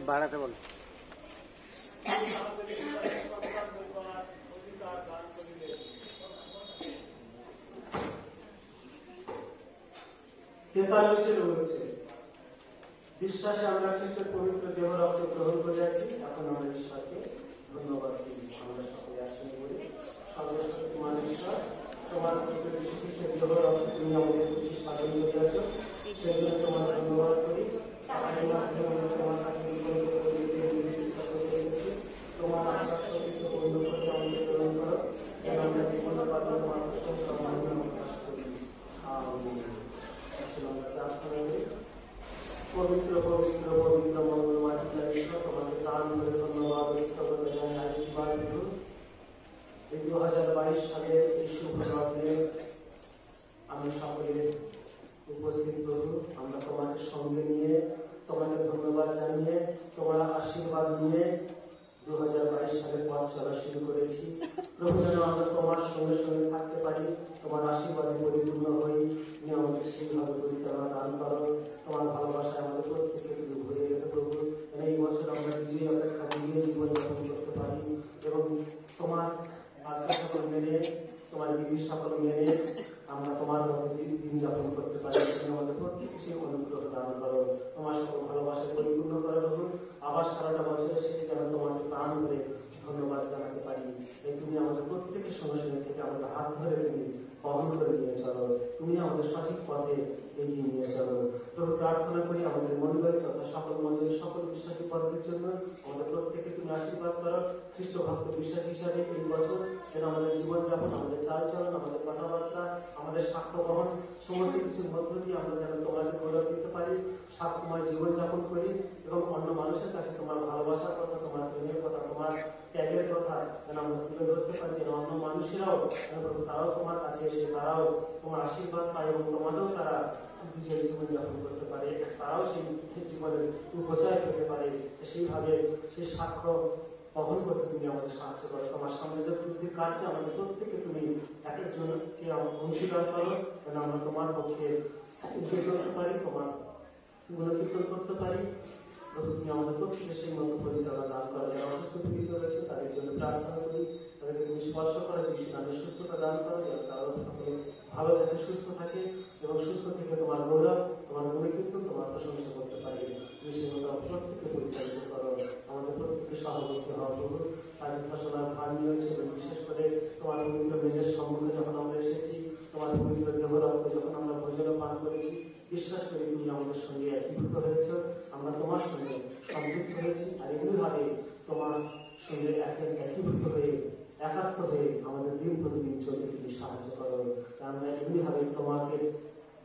বাড়াতে বল। বিশ্বাসে আমরা খ্রিস্টের পবিত্র দেহ রক্ত গ্রহণ করিয়াছি, এখন আমরা ঈশ্বরকে ধন্যবাদ দিই। আমরা সকলে আসনে করি। সর্বশক্তিমান ঈশ্বর, তোমার পবিত্র যীশু খ্রিস্টের দেহ রক্ত তুমি আমাদের খুশি সাধন করিয়াছ, সেজন্য তোমার ধন্যবাদ করি। তোমার কাছে তোমার আশ্বাস পবিত্র পূর্ণ করতে আমাদের প্রেরণ করো, যেন আমরা জীবন পাত্র তোমার প্রশংসা মহিমা প্রকাশ করি। আমিন। আমরা প্রার্থনা করি। পবিত্র পবিত্র পবিত্র মঙ্গলময় ঈশ্বর, তোমাকে প্রাণ ধন্যবাদ সালের এই শুভ লগ্নে আমি সকলে উপস্থিত প্রভু, আমরা তোমাকে সঙ্গে নিয়ে, তোমাকে ধন্যবাদ জানিয়ে, তোমার আশীর্বাদ নিয়ে 2022 সালের পথ চলা শুরু করেছি। প্রভু, যেন আমরা তোমার সঙ্গে সঙ্গে থাকতে পারি, তোমার আশীর্বাদে পরিপূর্ণ হই। তুমি আমাদের সেইভাবে পরিচালনা দান করো। তোমার ভালোবাসায় আমাদের প্রত্যেককে তুমি ভরে রেখে প্রভু, এই বছর আমরা নিজেই অপেক্ষা নিজেই জীবনযাপন করতে পারি এবং তোমার আজ্ঞা সকল মেনে, তোমার বিধি সকল মেনে আমরা তোমার মধ্যে দিন যাপন করতে পারি। তুমি আমাদের প্রত্যেকে সেই অনুগ্রহ দান করো। তোমার সকল ভালোবাসায় পরিপূর্ণ করো প্রভু। আবার সারাটা বছরের শেষে যেন তোমাকে প্রাণ ধরে ধন্যবাদ জানাতে পারি। এই তুমি আমাদের প্রত্যেকের সঙ্গে সঙ্গে থেকে আমাদের হাত ধরে তুমি বহন করে নিয়ে চলো। তুমি আমাদের সঠিক পথে এগিয়ে নিয়ে চলো প্রভু। প্রার্থনা করি আমাদের মন্ডলী তথা সকল মন্ডলী সকল বিশ্বাসী পর্বের জন্য আমাদের প্রত্যেকে তুমি আশীর্বাদ করো। খ্রিস্ট ভক্ত বিশ্বাসী হিসাবে এই বছর যেন আমাদের জীবনযাপন, আমাদের চালচলন, আমাদের কথাবার্তা, আমাদের সাক্ষ্য বহন সমস্ত কিছুর মধ্য দিয়ে আমরা যেন তোমাকে গৌরব দিতে পারি, সাক্ষ্যময় জীবনযাপন করি এবং অন্য মানুষের কাছে তোমার ভালোবাসার কথা, তোমার প্রেমের কথা, তোমার ত্যাগের কথা যেন আমরা তুলে ধরতে পারি। যেন অন্য মানুষেরাও তারাও তোমার কাছে এসে তারাও তোমার আশীর্বাদ পায় এবং তোমাদেরও তারা বিজয় জীবনযাপন করতে পারে, তারাও সেই জীবনের উপচয় পেতে পারে। সেইভাবে সেই সাক্ষ্য বহন করতে তুমি আমাদের সাহায্য করো। তোমার সামনে যে বৃদ্ধির কাজে আমাদের প্রত্যেকে তুমি এক একজনকে অংশীদার করো, যেন আমরা তোমার পক্ষে এগিয়ে চলতে পারি, তোমার গুণকীর্তন করতে পারি। তুমি আমাদের প্রত্যেকে সেই মতো পরিচালনা দান করো। যারা অসুস্থ পীড়িত রয়েছে তাদের জন্য প্রার্থনা করি, তাদেরকে তুমি স্পর্শ করো, যিশু নামে সুস্থতা দান করো, যেন তারাও সকলে ভালো থাকে, সুস্থ থাকে এবং সুস্থ থেকে তোমার গৌরব, তোমার গুণকীর্তন, তোমার প্রশংসা করতে পারি। তুমি সেই মতো প্রত্যেককে পরিচালিত করো। আমাদের প্রত্যেকে সহবর্তী হওয়া প্রভু। তাদের ফসলার ভার নিয়েছে এবং বিশেষ করে তোমার পবিত্র মেজের সম্মুখে যখন আমরা এসেছি, তোমার পবিত্র দেহ রক্ত যখন আমরা ভোজন পান করেছি, বিশ্বাস করি তুমি আমাদের সঙ্গে একীভূত হয়েছ, আমরা তোমার সঙ্গে সংযুক্ত হয়েছি। আর এমনিভাবে তোমার সঙ্গে একীভূত হয়ে একাত্ম হয়ে আমাদের দিন প্রতিদিন চলতে তুমি সাহায্য করো। আমরা এমনিভাবে তোমাকে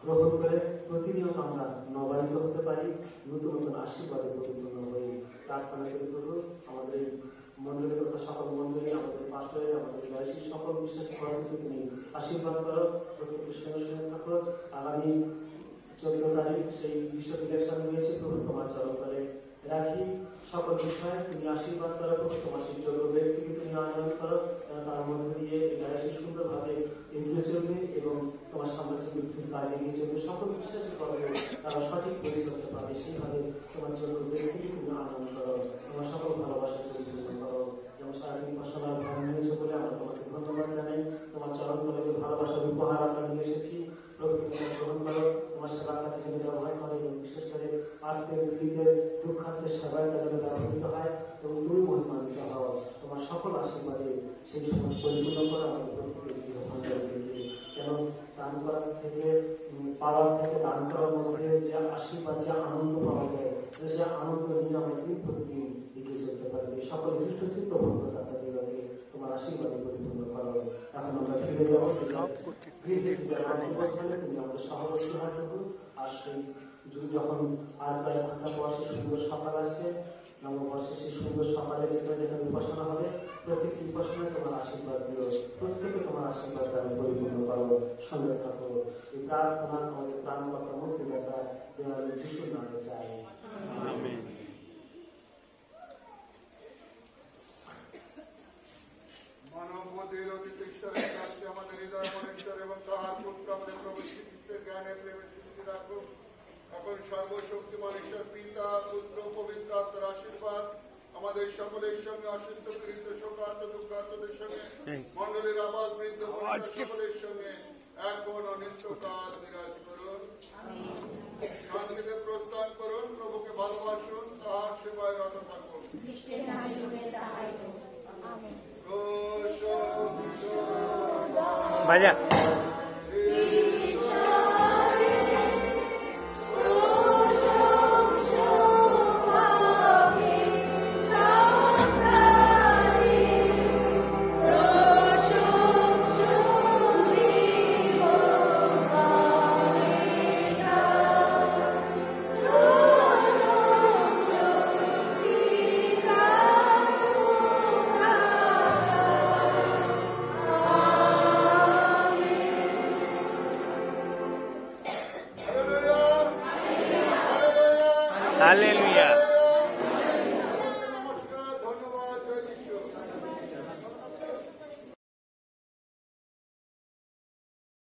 গ্রহণ করে প্রতিনিয়ত আমরা নবায়িত হতে পারি, নতুন নতুন আশীর্বাদে পরিপূর্ণ হয়ে প্রার্থনা করি প্রভু। আমাদের মন্দিরের সকল মন্দিরে, আমাদের পাশে, আমাদের বয়সী সকল বিশ্বাসী ঘরকে তুমি আশীর্বাদ করো, প্রত্যেকের সঙ্গে সঙ্গে থাকো। আগামী 14 তারিখ সেই বিশ্ব ইলেকশন রয়েছে প্রভু, তোমার চরণ করে রাখি। সকল বিষয়ে তুমি আশীর্বাদ করো প্রভু। তোমার সেই যোগ্য ব্যক্তিকে তুমি আনয়ন করো, তার মধ্যে দিয়ে এই সুন্দরভাবে এগিয়ে চলবে এবং তোমার সাম্রাজ্য বৃদ্ধির কাজ এগিয়ে চলবে। সকল বিশ্বাসী করবে তারা সঠিক পরিচর্যা পাবে, সেইভাবে তোমার যোগ্য ব্যক্তিকে তুমি আনয়ন করো, তোমার সকল ভালোবাসা পরিপূর্ণ করো। যেমন সারাদিন ফসলার ভার নিয়েছো বলে আমরা তোমাকে ধন্যবাদ জানাই। তোমার চরণ তলে যে ভালোবাসার উপহার আমরা নিয়ে এসেছি প্রভু, তুমি গ্রহণ করো। তোমার সেবার কাজে যেন ব্যবহার করে এবং বিশেষ করে আত্মীয় পীড়িতের দুঃখার্থের সেবায় যেন ব্যবহৃত হয় এবং তুমি মহিমান্বিত হও। তোমার সকল আশীর্বাদে সেই সময় পরিপূর্ণ করে আমাদের প্রত্যেকে যেন দান করার থেকে, পাওয়ার থেকে দান করার মধ্যে যে আশীর্বাদ, যে আনন্দ পাওয়া যায়, সে আনন্দ নিয়ে আমরা দিন প্রতিদিন এগিয়ে চলতে পারবে। সকল দৃষ্টচিত্ত ভক্তকে তোমার আশীর্বাদে পরিপূর্ণ করো। এখন আমরা ফিরে যাবো, তুমি আমাদের সহবর্তী হয় প্রভু। আর সেই যখন আর প্রায় ঘন্টা পর সেই সুন্দর সকাল আসছে, নববর্ষে সেই সুন্দর সকালে যেখানে উপাসনা হবে, প্রত্যেকটি উপাসনায় তোমার আশীর্বাদ দিও, প্রত্যেকে তোমার আশীর্বাদ দ্বারা পরিপূর্ণ করো, সঙ্গে থাকো। এই প্রার্থনা আমাদের প্রাণকর্তা মুক্তিদাতা দয়ালু যিশুর নামে চাই, আমেন। মানবমতির অতীত ঈশ্বরের কাছে আমাদের হৃদয় মনেশ্বর এবং তাহার পুত্র আমাদের প্রভু শ্রীখ্রিস্টের জ্ঞানের প্রেমে সৃষ্টি রাখো। এখন সর্বশক্তিমান ঈশ্বর পিতা, পুত্র, পবিত্র আত্মার আশীর্বাদ আমাদের সকলের সঙ্গে, অসুস্থ পীড়িত শোকার্ত দুঃখার্তদের সঙ্গে, মন্ডলীর আবাস বৃদ্ধ সকলের সঙ্গে এখন অনিত্যকাল বিরাজ করুন। শান্তিতে প্রস্থান করুন, প্রভুকে ভালোবাসুন, তাহার সেবায় রত থাকুন। বাজা Amen. Hallelujah.